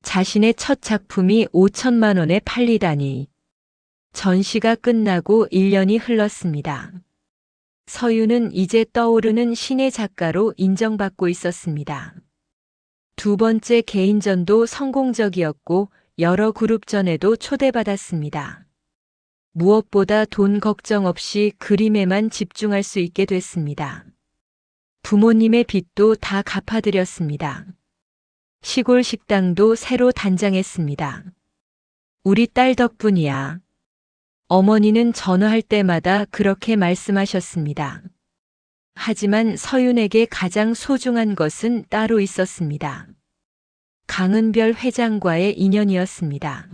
Speaker 1: 자신의 첫 작품이 5천만 원에 팔리다니. 전시가 끝나고 1년이 흘렀습니다. 서윤은 이제 떠오르는 신의 작가로 인정받고 있었습니다. 두 번째 개인전도 성공적이었고 여러 그룹전에도 초대받았습니다. 무엇보다 돈 걱정 없이 그림에만 집중할 수 있게 됐습니다. 부모님의 빚도 다 갚아드렸습니다. 시골 식당도 새로 단장했습니다. 우리 딸 덕분이야. 어머니는 전화할 때마다 그렇게 말씀하셨습니다. 하지만 서윤에게 가장 소중한 것은 따로 있었습니다. 강은별 회장과의 인연이었습니다.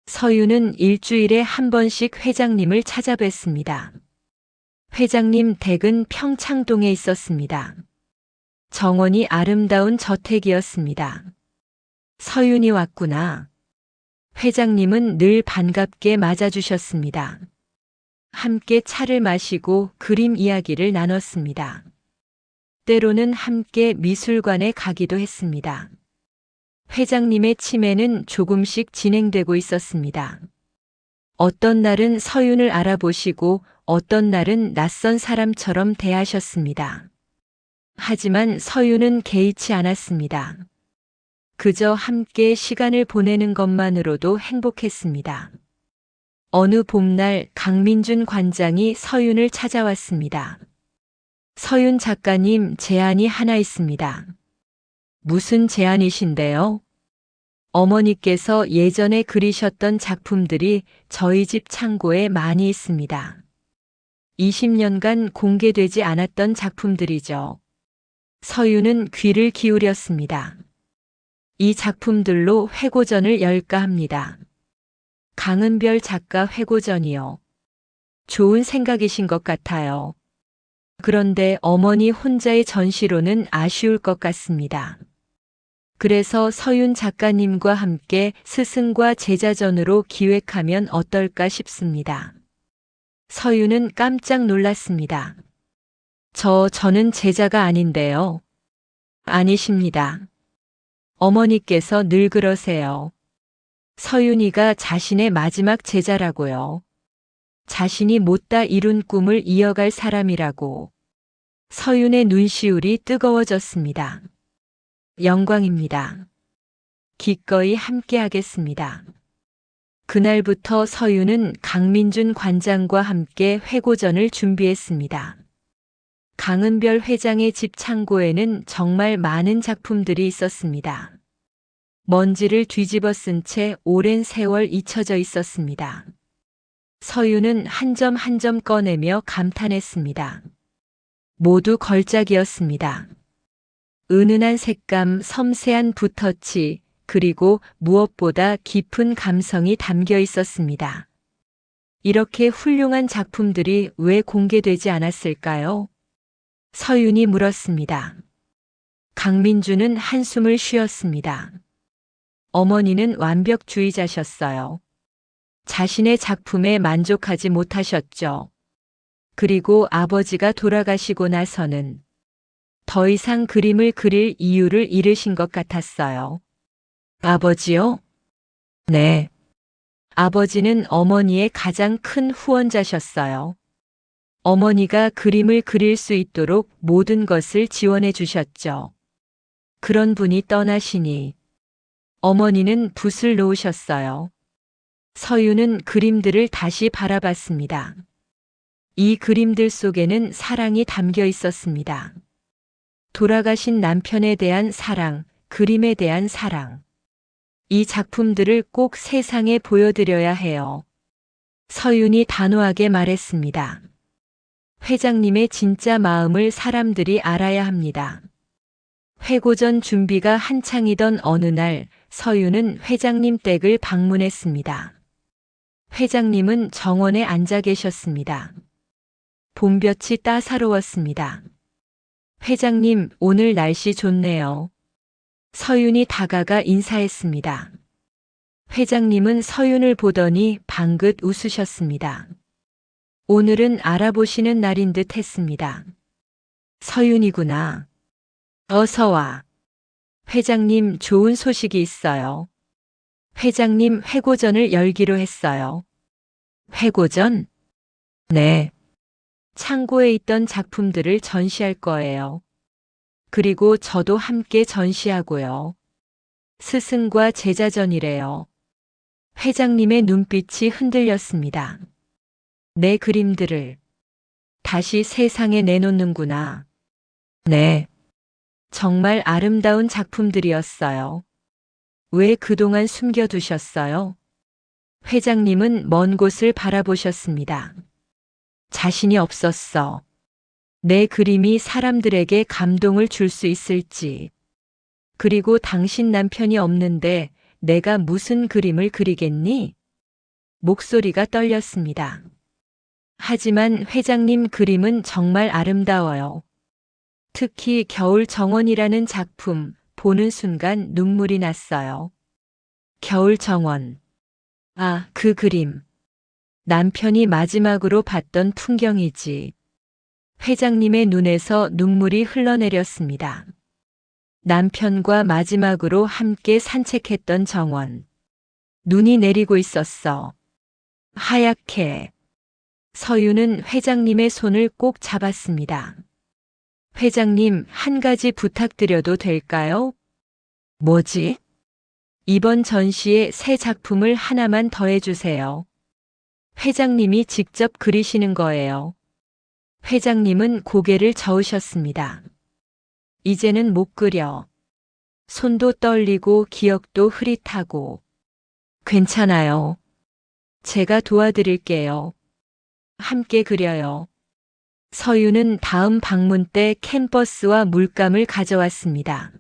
Speaker 1: 서윤은 일주일에 한 번씩 회장님을 찾아뵀습니다. 회장님 댁은 평창동에 있었습니다. 정원이 아름다운 저택이었습니다. 서윤이 왔구나. 회장님은 늘 반갑게 맞아주셨습니다. 함께 차를 마시고 그림 이야기를 나눴습니다. 때로는 함께 미술관에 가기도 했습니다. 회장님의 치매는 조금씩 진행되고 있었습니다. 어떤 날은 서윤을 알아보시고 어떤 날은 낯선 사람처럼 대하셨습니다. 하지만 서윤은 개의치 않았습니다. 그저 함께 시간을 보내는 것만으로도 행복했습니다. 어느 봄날 강민준 관장이 서윤을 찾아왔습니다. 서윤 작가님, 제안이 하나 있습니다. 무슨 제안이신데요? 어머니께서 예전에 그리셨던 작품들이 저희 집 창고에 많이 있습니다. 20년간 공개되지 않았던 작품들이죠. 서윤은 귀를 기울였습니다. 이 작품들로 회고전을 열까 합니다. 강은별 작가 회고전이요. 좋은 생각이신 것 같아요. 그런데 어머니 혼자의 전시로는 아쉬울 것 같습니다. 그래서 서윤 작가님과 함께 스승과 제자전으로 기획하면 어떨까 싶습니다. 서윤은 깜짝 놀랐습니다. 저는 제자가 아닌데요. 아니십니다. 어머니께서 늘 그러세요. 서윤이가 자신의 마지막 제자라고요. 자신이 못다 이룬 꿈을 이어갈 사람이라고. 서윤의 눈시울이 뜨거워졌습니다. 영광입니다. 기꺼이 함께 하겠습니다. 그날부터 서윤은 강민준 관장과 함께 회고전을 준비했습니다. 강은별 회장의 집 창고에는 정말 많은 작품들이 있었습니다. 먼지를 뒤집어 쓴 채 오랜 세월 잊혀져 있었습니다. 서윤은 한 점 한 점 꺼내며 감탄했습니다. 모두 걸작이었습니다. 은은한 색감, 섬세한 붓터치, 그리고 무엇보다 깊은 감성이 담겨 있었습니다. 이렇게 훌륭한 작품들이 왜 공개되지 않았을까요? 서윤이 물었습니다. 강민주는 한숨을 쉬었습니다. 어머니는 완벽주의자셨어요. 자신의 작품에 만족하지 못하셨죠. 그리고 아버지가 돌아가시고 나서는 더 이상 그림을 그릴 이유를 잃으신 것 같았어요. 아버지요? 네. 아버지는 어머니의 가장 큰 후원자셨어요. 어머니가 그림을 그릴 수 있도록 모든 것을 지원해 주셨죠. 그런 분이 떠나시니 어머니는 붓을 놓으셨어요. 서윤은 그림들을 다시 바라봤습니다. 이 그림들 속에는 사랑이 담겨 있었습니다. 돌아가신 남편에 대한 사랑, 그림에 대한 사랑. 이 작품들을 꼭 세상에 보여드려야 해요. 서윤이 단호하게 말했습니다. 회장님의 진짜 마음을 사람들이 알아야 합니다. 회고전 준비가 한창이던 어느 날 서윤은 회장님 댁을 방문했습니다. 회장님은 정원에 앉아 계셨습니다. 봄볕이 따사로웠습니다. 회장님, 오늘 날씨 좋네요. 서윤이 다가가 인사했습니다. 회장님은 서윤을 보더니 방긋 웃으셨습니다. 오늘은 알아보시는 날인 듯 했습니다. 서윤이구나. 어서 와. 회장님, 좋은 소식이 있어요. 회장님, 회고전을 열기로 했어요. 회고전? 네. 창고에 있던 작품들을 전시할 거예요. 그리고 저도 함께 전시하고요. 스승과 제자전이래요. 회장님의 눈빛이 흔들렸습니다. 내 그림들을 다시 세상에 내놓는구나. 네. 정말 아름다운 작품들이었어요. 왜 그동안 숨겨두셨어요? 회장님은 먼 곳을 바라보셨습니다. 자신이 없었어. 내 그림이 사람들에게 감동을 줄 수 있을지. 그리고 당신 남편이 없는데 내가 무슨 그림을 그리겠니? 목소리가 떨렸습니다. 하지만 회장님 그림은 정말 아름다워요. 특히 겨울 정원이라는 작품 보는 순간 눈물이 났어요. 겨울 정원. 아, 그 그림. 남편이 마지막으로 봤던 풍경이지. 회장님의 눈에서 눈물이 흘러내렸습니다. 남편과 마지막으로 함께 산책했던 정원. 눈이 내리고 있었어. 하얗게. 서유는 회장님의 손을 꼭 잡았습니다. 회장님, 한 가지 부탁드려도 될까요? 뭐지? 이번 전시에 새 작품을 하나만 더해주세요. 회장님이 직접 그리시는 거예요. 회장님은 고개를 저으셨습니다. 이제는 못 그려. 손도 떨리고 기억도 흐릿하고. 괜찮아요. 제가 도와드릴게요. 함께 그려요. 서유는 다음 방문 때 캔버스와 물감을 가져왔습니다.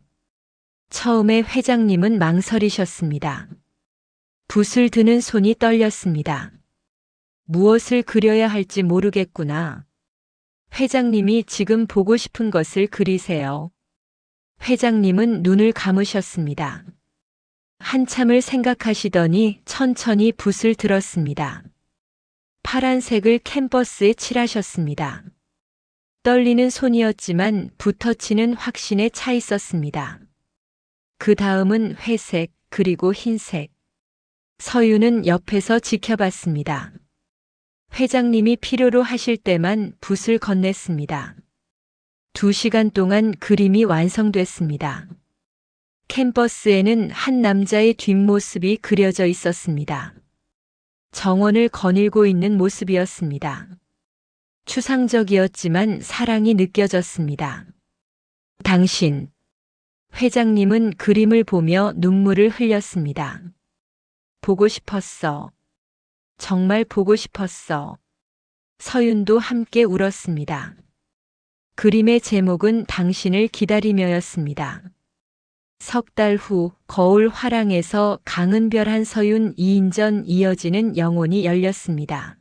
Speaker 1: 처음에 회장님은 망설이셨습니다. 붓을 드는 손이 떨렸습니다. 무엇을 그려야 할지 모르겠구나. 회장님이 지금 보고 싶은 것을 그리세요. 회장님은 눈을 감으셨습니다. 한참을 생각하시더니 천천히 붓을 들었습니다. 파란색을 캔버스에 칠하셨습니다. 떨리는 손이었지만 붓터치는 확신에 차 있었습니다. 그 다음은 회색, 그리고 흰색. 서유는 옆에서 지켜봤습니다. 회장님이 필요로 하실 때만 붓을 건넸습니다. 2시간 동안 그림이 완성됐습니다. 캔버스에는 한 남자의 뒷모습이 그려져 있었습니다. 정원을 거닐고 있는 모습이었습니다. 추상적이었지만 사랑이 느껴졌습니다. 당신. 회장님은 그림을 보며 눈물을 흘렸습니다. 보고 싶었어. 정말 보고 싶었어. 서윤도 함께 울었습니다. 그림의 제목은 당신을 기다리며였습니다. 석 달 후 거울 화랑에서 강은별 한서윤 2인전 이어지는 영혼이 열렸습니다.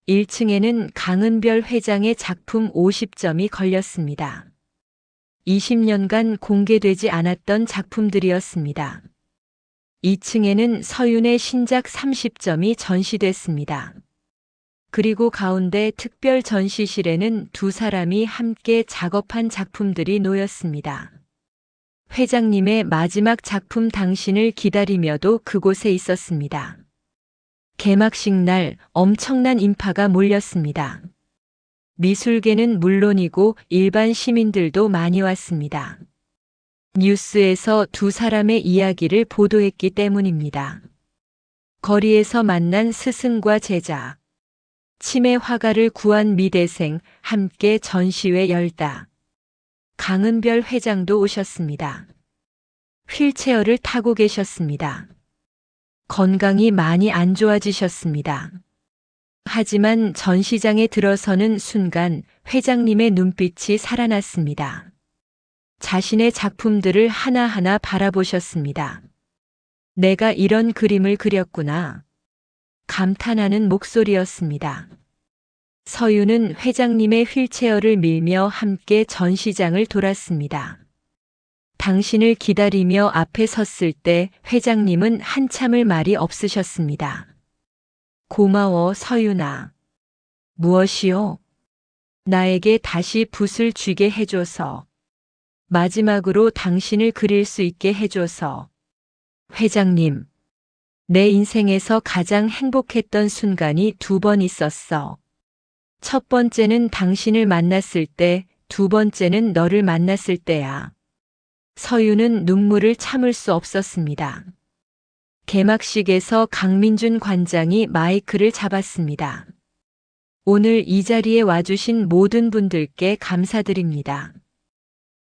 Speaker 1: 1층에는 강은별 회장의 작품 50점이 걸렸습니다. 20년간 공개되지 않았던 작품들이었습니다. 2층에는 서윤의 신작 30점이 전시됐습니다. 그리고 가운데 특별 전시실에는 2사람이 함께 작업한 작품들이 놓였습니다. 회장님의 마지막 작품 당신을 기다리며도 그곳에 있었습니다. 개막식 날 엄청난 인파가 몰렸습니다. 미술계는 물론이고 일반 시민들도 많이 왔습니다. 뉴스에서 2사람의 이야기를 보도했기 때문입니다. 거리에서 만난 스승과 제자, 치매 화가를 구한 미대생 함께 전시회 열다. 강은별 회장도 오셨습니다. 휠체어를 타고 계셨습니다. 건강이 많이 안 좋아지셨습니다. 하지만 전시장에 들어서는 순간 회장님의 눈빛이 살아났습니다. 자신의 작품들을 하나하나 바라보셨습니다. 내가 이런 그림을 그렸구나. 감탄하는 목소리였습니다. 서유는 회장님의 휠체어를 밀며 함께 전시장을 돌았습니다. 당신을 기다리며 앞에 섰을 때 회장님은 한참을 말이 없으셨습니다. 고마워, 서유나. 무엇이요? 나에게 다시 붓을 쥐게 해줘서. 마지막으로 당신을 그릴 수 있게 해줘서. 회장님, 내 인생에서 가장 행복했던 순간이 2번 있었어. 첫 번째는 당신을 만났을 때, 2번째는 너를 만났을 때야. 서유는 눈물을 참을 수 없었습니다. 개막식에서 강민준 관장이 마이크를 잡았습니다. 오늘 이 자리에 와주신 모든 분들께 감사드립니다.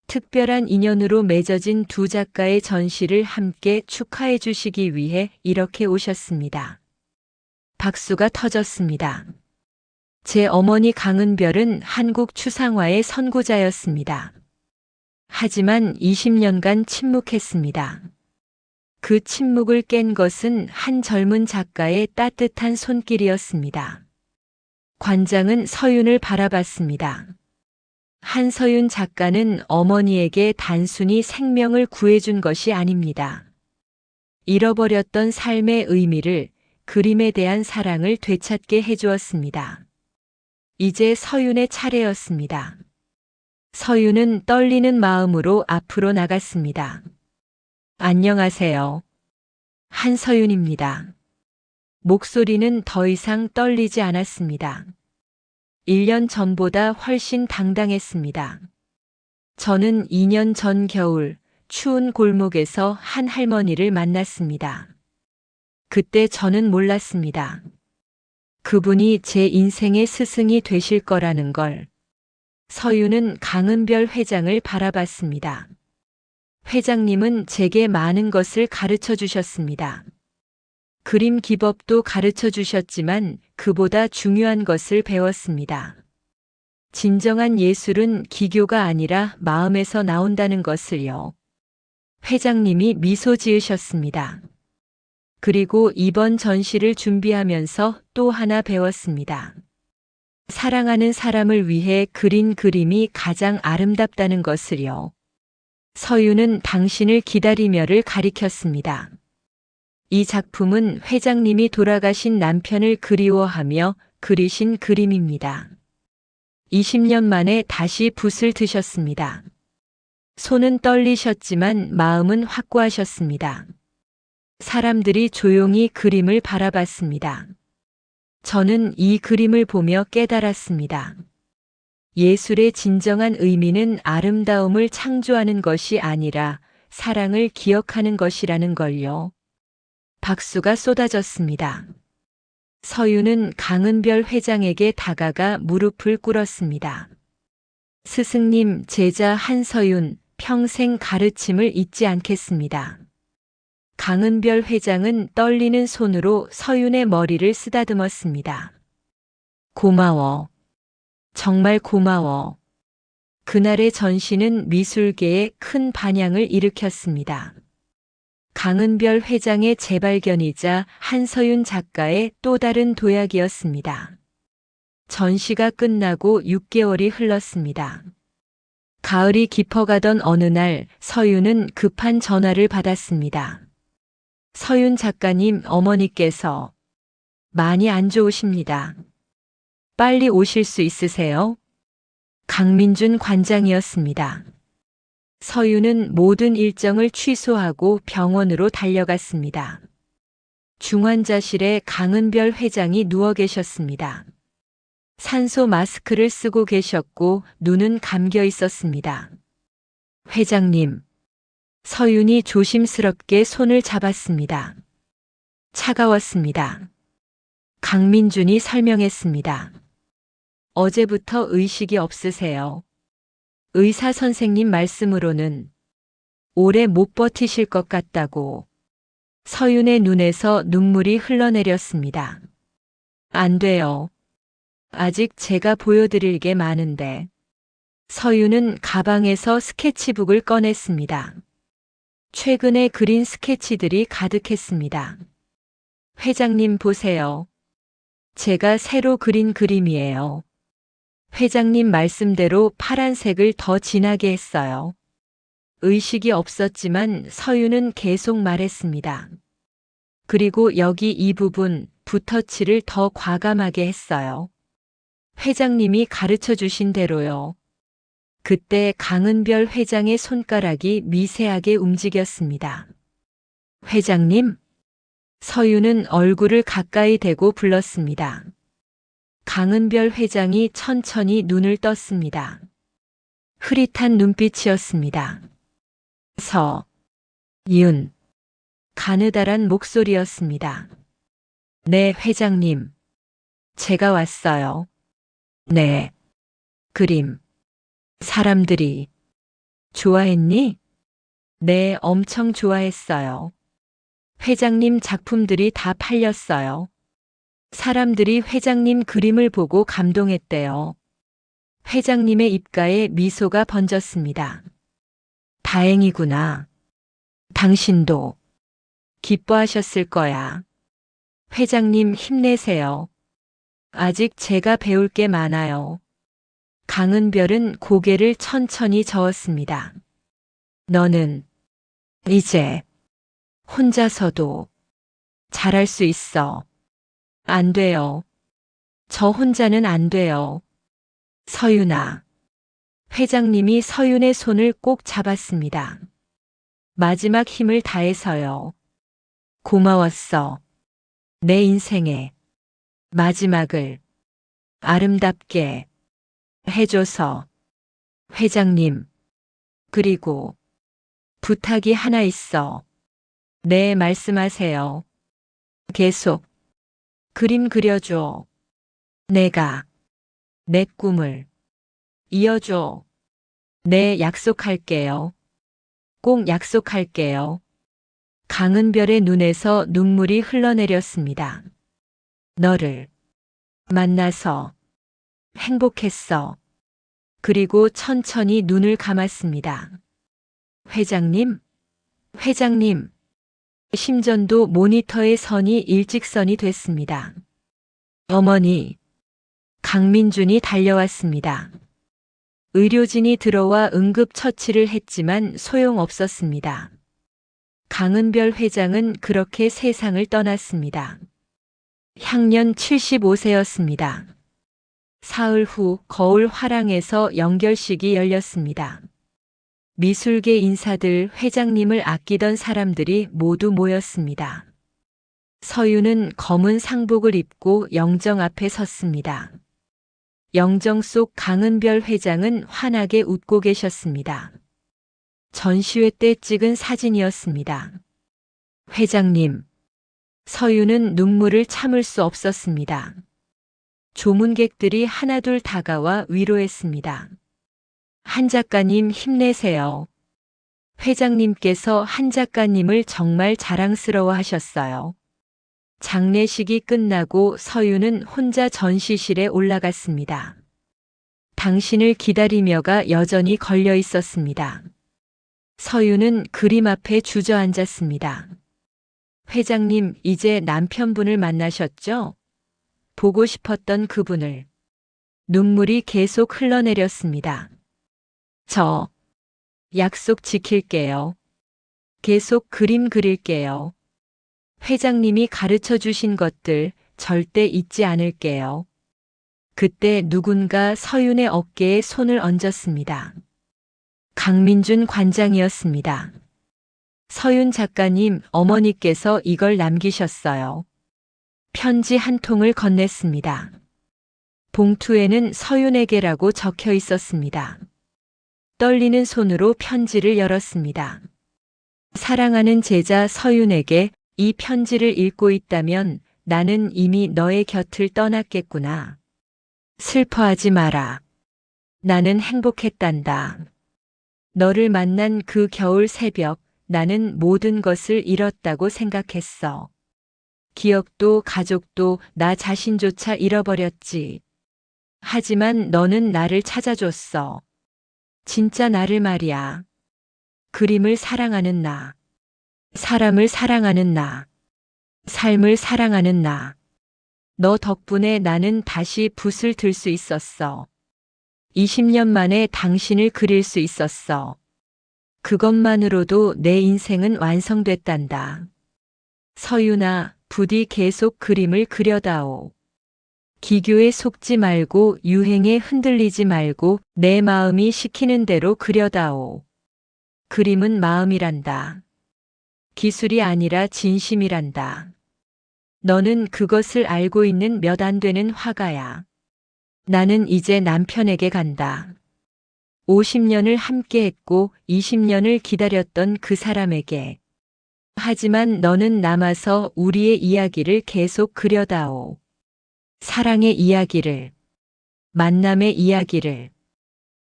Speaker 1: 특별한 인연으로 맺어진 2 작가의 전시를 함께 축하해 주시기 위해 이렇게 오셨습니다. 박수가 터졌습니다. 제 어머니 강은별은 한국 추상화의 선구자였습니다. 하지만 20년간 침묵했습니다. 그 침묵을 깬 것은 한 젊은 작가의 따뜻한 손길이었습니다. 관장은 서윤을 바라봤습니다. 한서윤 작가는 어머니에게 단순히 생명을 구해준 것이 아닙니다. 잃어버렸던 삶의 의미를, 그림에 대한 사랑을 되찾게 해주었습니다. 이제 서윤의 차례였습니다. 서윤은 떨리는 마음으로 앞으로 나갔습니다. 안녕하세요. 한서윤입니다. 목소리는 더 이상 떨리지 않았습니다. 1년 전보다 훨씬 당당했습니다. 저는 2년 전 겨울 추운 골목에서 한 할머니를 만났습니다. 그때 저는 몰랐습니다. 그분이 제 인생의 스승이 되실 거라는 걸. 서유는 강은별 회장을 바라봤습니다. 회장님은 제게 많은 것을 가르쳐 주셨습니다. 그림 기법도 가르쳐 주셨지만 그보다 중요한 것을 배웠습니다. 진정한 예술은 기교가 아니라 마음에서 나온다는 것을요. 회장님이 미소 지으셨습니다. 그리고 이번 전시를 준비하면서 또 하나 배웠습니다. 사랑하는 사람을 위해 그린 그림이 가장 아름답다는 것을요. 서유는 당신을 기다리며를 가리켰습니다. 이 작품은 회장님이 돌아가신 남편을 그리워하며 그리신 그림입니다. 20년 만에 다시 붓을 드셨습니다. 손은 떨리셨지만 마음은 확고하셨습니다. 사람들이 조용히 그림을 바라봤습니다. 저는 이 그림을 보며 깨달았습니다. 예술의 진정한 의미는 아름다움을 창조하는 것이 아니라 사랑을 기억하는 것이라는 걸요. 박수가 쏟아졌습니다. 서유는 강은별 회장에게 다가가 무릎을 꿇었습니다. 스승님, 제자 한서윤, 평생 가르침을 잊지 않겠습니다. 강은별 회장은 떨리는 손으로 서윤의 머리를 쓰다듬었습니다. 고마워. 정말 고마워. 그날의 전시는 미술계에 큰 반향을 일으켰습니다. 강은별 회장의 재발견이자 한서윤 작가의 또 다른 도약이었습니다. 전시가 끝나고 6개월이 흘렀습니다. 가을이 깊어가던 어느 날 서윤은 급한 전화를 받았습니다. 서윤 작가님, 어머니께서 많이 안 좋으십니다. 빨리 오실 수 있으세요? 강민준 관장이었습니다. 서유는 모든 일정을 취소하고 병원으로 달려갔습니다. 중환자실에 강은별 회장이 누워 계셨습니다. 산소 마스크를 쓰고 계셨고 눈은 감겨 있었습니다. 회장님, 서윤이 조심스럽게 손을 잡았습니다. 차가웠습니다. 강민준이 설명했습니다. 어제부터 의식이 없으세요. 의사 선생님 말씀으로는 오래 못 버티실 것 같다고. 서윤의 눈에서 눈물이 흘러내렸습니다. 안 돼요. 아직 제가 보여드릴 게 많은데. 서윤은 가방에서 스케치북을 꺼냈습니다. 최근에 그린 스케치들이 가득했습니다. 회장님 보세요. 제가 새로 그린 그림이에요. 회장님 말씀대로 파란색을 더 진하게 했어요. 의식이 없었지만 서유는 계속 말했습니다. 그리고 여기 이 부분, 붓터치를 더 과감하게 했어요. 회장님이 가르쳐 주신 대로요. 그때 강은별 회장의 손가락이 미세하게 움직였습니다. 회장님, 서윤은 얼굴을 가까이 대고 불렀습니다. 강은별 회장이 천천히 눈을 떴습니다. 흐릿한 눈빛이었습니다. 윤. 가느다란 목소리였습니다. 네, 회장님. 제가 왔어요. 네. 그림. 사람들이 좋아했니? 네, 엄청 좋아했어요. 회장님 작품들이 다 팔렸어요. 사람들이 회장님 그림을 보고 감동했대요. 회장님의 입가에 미소가 번졌습니다. 다행이구나. 당신도 기뻐하셨을 거야. 회장님 힘내세요. 아직 제가 배울 게 많아요. 강은별은 고개를 천천히 저었습니다. 너는 이제 혼자서도 잘할 수 있어. 안 돼요. 저 혼자는 안 돼요. 서윤아. 회장님이 서윤의 손을 꼭 잡았습니다. 마지막 힘을 다해서요. 고마웠어. 내 인생의 마지막을 아름답게 해줘서. 회장님. 그리고 부탁이 하나 있어. 네, 말씀하세요. 계속 그림 그려줘. 내가 내 꿈을 이어줘. 네, 약속할게요. 꼭 약속할게요. 강은별의 눈에서 눈물이 흘러내렸습니다. 너를 만나서 행복했어. 그리고 천천히 눈을 감았습니다. 회장님, 회장님. 심전도 모니터의 선이 일직선이 됐습니다. 어머니. 강민준이 달려왔습니다. 의료진이 들어와 응급처치를 했지만 소용없었습니다. 강은별 회장은 그렇게 세상을 떠났습니다. 향년 75세였습니다. 사흘 후 거울 화랑에서 연결식이 열렸습니다. 미술계 인사들, 회장님을 아끼던 사람들이 모두 모였습니다. 서윤은 검은 상복을 입고 영정 앞에 섰습니다. 영정 속 강은별 회장은 환하게 웃고 계셨습니다. 전시회 때 찍은 사진이었습니다. 회장님. 서윤은 눈물을 참을 수 없었습니다. 조문객들이 하나둘 다가와 위로했습니다. 한 작가님 힘내세요. 회장님께서 한 작가님을 정말 자랑스러워 하셨어요. 장례식이 끝나고 서윤은 혼자 전시실에 올라갔습니다. 당신을 기다리며가 여전히 걸려 있었습니다. 서윤은 그림 앞에 주저앉았습니다. 회장님, 이제 남편분을 만나셨죠? 보고 싶었던 그분을. 눈물이 계속 흘러내렸습니다. 저 약속 지킬게요. 계속 그림 그릴게요. 회장님이 가르쳐 주신 것들 절대 잊지 않을게요. 그때 누군가 서윤의 어깨에 손을 얹었습니다. 강민준 관장이었습니다. 서윤 작가님, 어머니께서 이걸 남기셨어요. 편지 한 통을 건넸습니다. 봉투에는 서윤에게라고 적혀 있었습니다. 떨리는 손으로 편지를 열었습니다. 사랑하는 제자 서윤에게, 이 편지를 읽고 있다면 나는 이미 너의 곁을 떠났겠구나. 슬퍼하지 마라. 나는 행복했단다. 너를 만난 그 겨울 새벽, 나는 모든 것을 잃었다고 생각했어. 기억도 가족도 나 자신조차 잃어버렸지. 하지만 너는 나를 찾아줬어. 진짜 나를 말이야. 그림을 사랑하는 나. 사람을 사랑하는 나. 삶을 사랑하는 나. 너 덕분에 나는 다시 붓을 들 수 있었어. 20년 만에 당신을 그릴 수 있었어. 그것만으로도 내 인생은 완성됐단다. 서윤아, 부디 계속 그림을 그려다오. 기교에 속지 말고 유행에 흔들리지 말고 내 마음이 시키는 대로 그려다오. 그림은 마음이란다. 기술이 아니라 진심이란다. 너는 그것을 알고 있는 몇 안 되는 화가야. 나는 이제 남편에게 간다. 50년을 함께했고 20년을 기다렸던 그 사람에게. 하지만 너는 남아서 우리의 이야기를 계속 그려다오. 사랑의 이야기를, 만남의 이야기를,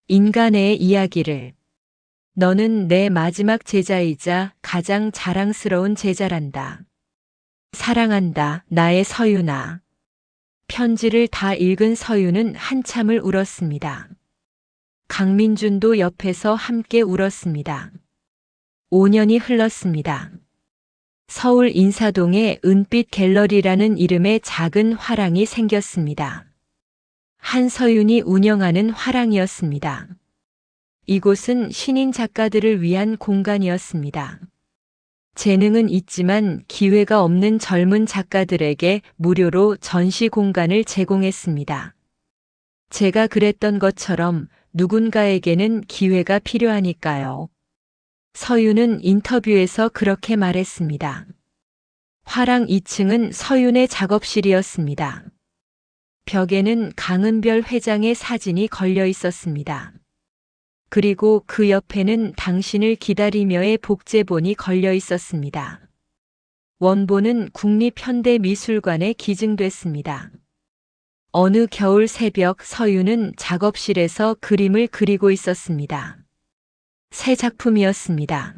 Speaker 1: 인간의 이야기를. 너는 내 마지막 제자이자 가장 자랑스러운 제자란다. 사랑한다, 나의 서윤아. 편지를 다 읽은 서윤은 한참을 울었습니다. 강민준도 옆에서 함께 울었습니다. 5년이 흘렀습니다. 서울 인사동에 은빛 갤러리라는 이름의 작은 화랑이 생겼습니다. 한서윤이 운영하는 화랑이었습니다. 이곳은 신인 작가들을 위한 공간이었습니다. 재능은 있지만 기회가 없는 젊은 작가들에게 무료로 전시 공간을 제공했습니다. 제가 그랬던 것처럼 누군가에게는 기회가 필요하니까요. 서윤은 인터뷰에서 그렇게 말했습니다. 화랑 2층은 서윤의 작업실이었습니다. 벽에는 강은별 회장의 사진이 걸려 있었습니다. 그리고 그 옆에는 당신을 기다리며의 복제본이 걸려 있었습니다. 원본은 국립현대미술관에 기증됐습니다. 어느 겨울 새벽 서윤은 작업실에서 그림을 그리고 있었습니다. 새 작품이었습니다.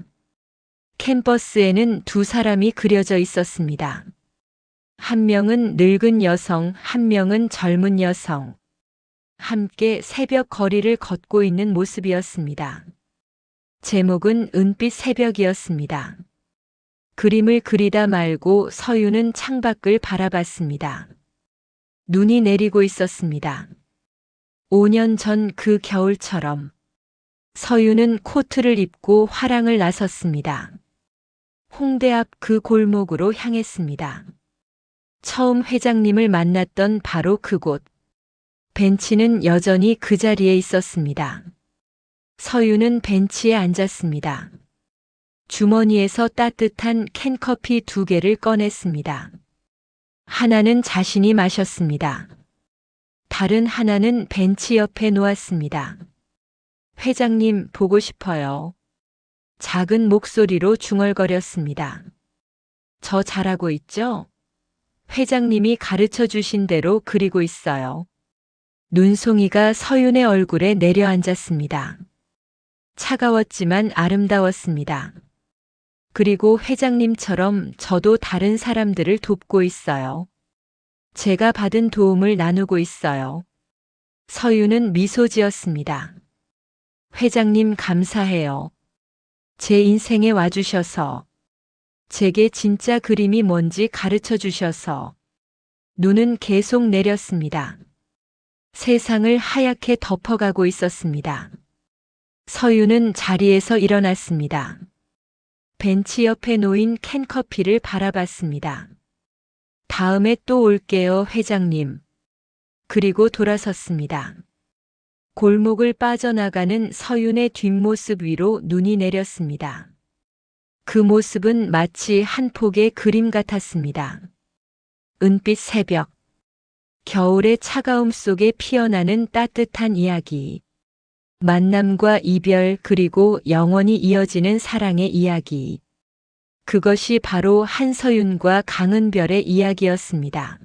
Speaker 1: 캔버스에는 두 사람이 그려져 있었습니다. 한 명은 늙은 여성, 한 명은 젊은 여성. 함께 새벽 거리를 걷고 있는 모습이었습니다. 제목은 은빛 새벽이었습니다. 그림을 그리다 말고 서윤은 창밖을 바라봤습니다. 눈이 내리고 있었습니다. 5년 전 그 겨울처럼 서윤은 코트를 입고 화랑을 나섰습니다. 홍대 앞 그 골목으로 향했습니다. 처음 회장님을 만났던 바로 그곳. 벤치는 여전히 그 자리에 있었습니다. 서윤은 벤치에 앉았습니다. 주머니에서 따뜻한 캔커피 2개를 꺼냈습니다. 하나는 자신이 마셨습니다. 다른 하나는 벤치 옆에 놓았습니다. 회장님 보고 싶어요. 작은 목소리로 중얼거렸습니다. 저 잘하고 있죠? 회장님이 가르쳐 주신 대로 그리고 있어요. 눈송이가 서윤의 얼굴에 내려앉았습니다. 차가웠지만 아름다웠습니다. 그리고 회장님처럼 저도 다른 사람들을 돕고 있어요. 제가 받은 도움을 나누고 있어요. 서윤은 미소 지었습니다. 회장님 감사해요. 제 인생에 와주셔서, 제게 진짜 그림이 뭔지 가르쳐 주셔서. 눈은 계속 내렸습니다. 세상을 하얗게 덮어가고 있었습니다. 서윤은 자리에서 일어났습니다. 벤치 옆에 놓인 캔커피를 바라봤습니다. 다음에 또 올게요, 회장님. 그리고 돌아섰습니다. 골목을 빠져나가는 서윤의 뒷모습 위로 눈이 내렸습니다. 그 모습은 마치 한 폭의 그림 같았습니다. 은빛 새벽. 겨울의 차가움 속에 피어나는 따뜻한 이야기. 만남과 이별 그리고 영원히 이어지는 사랑의 이야기. 그것이 바로 한서윤과 강은별의 이야기였습니다.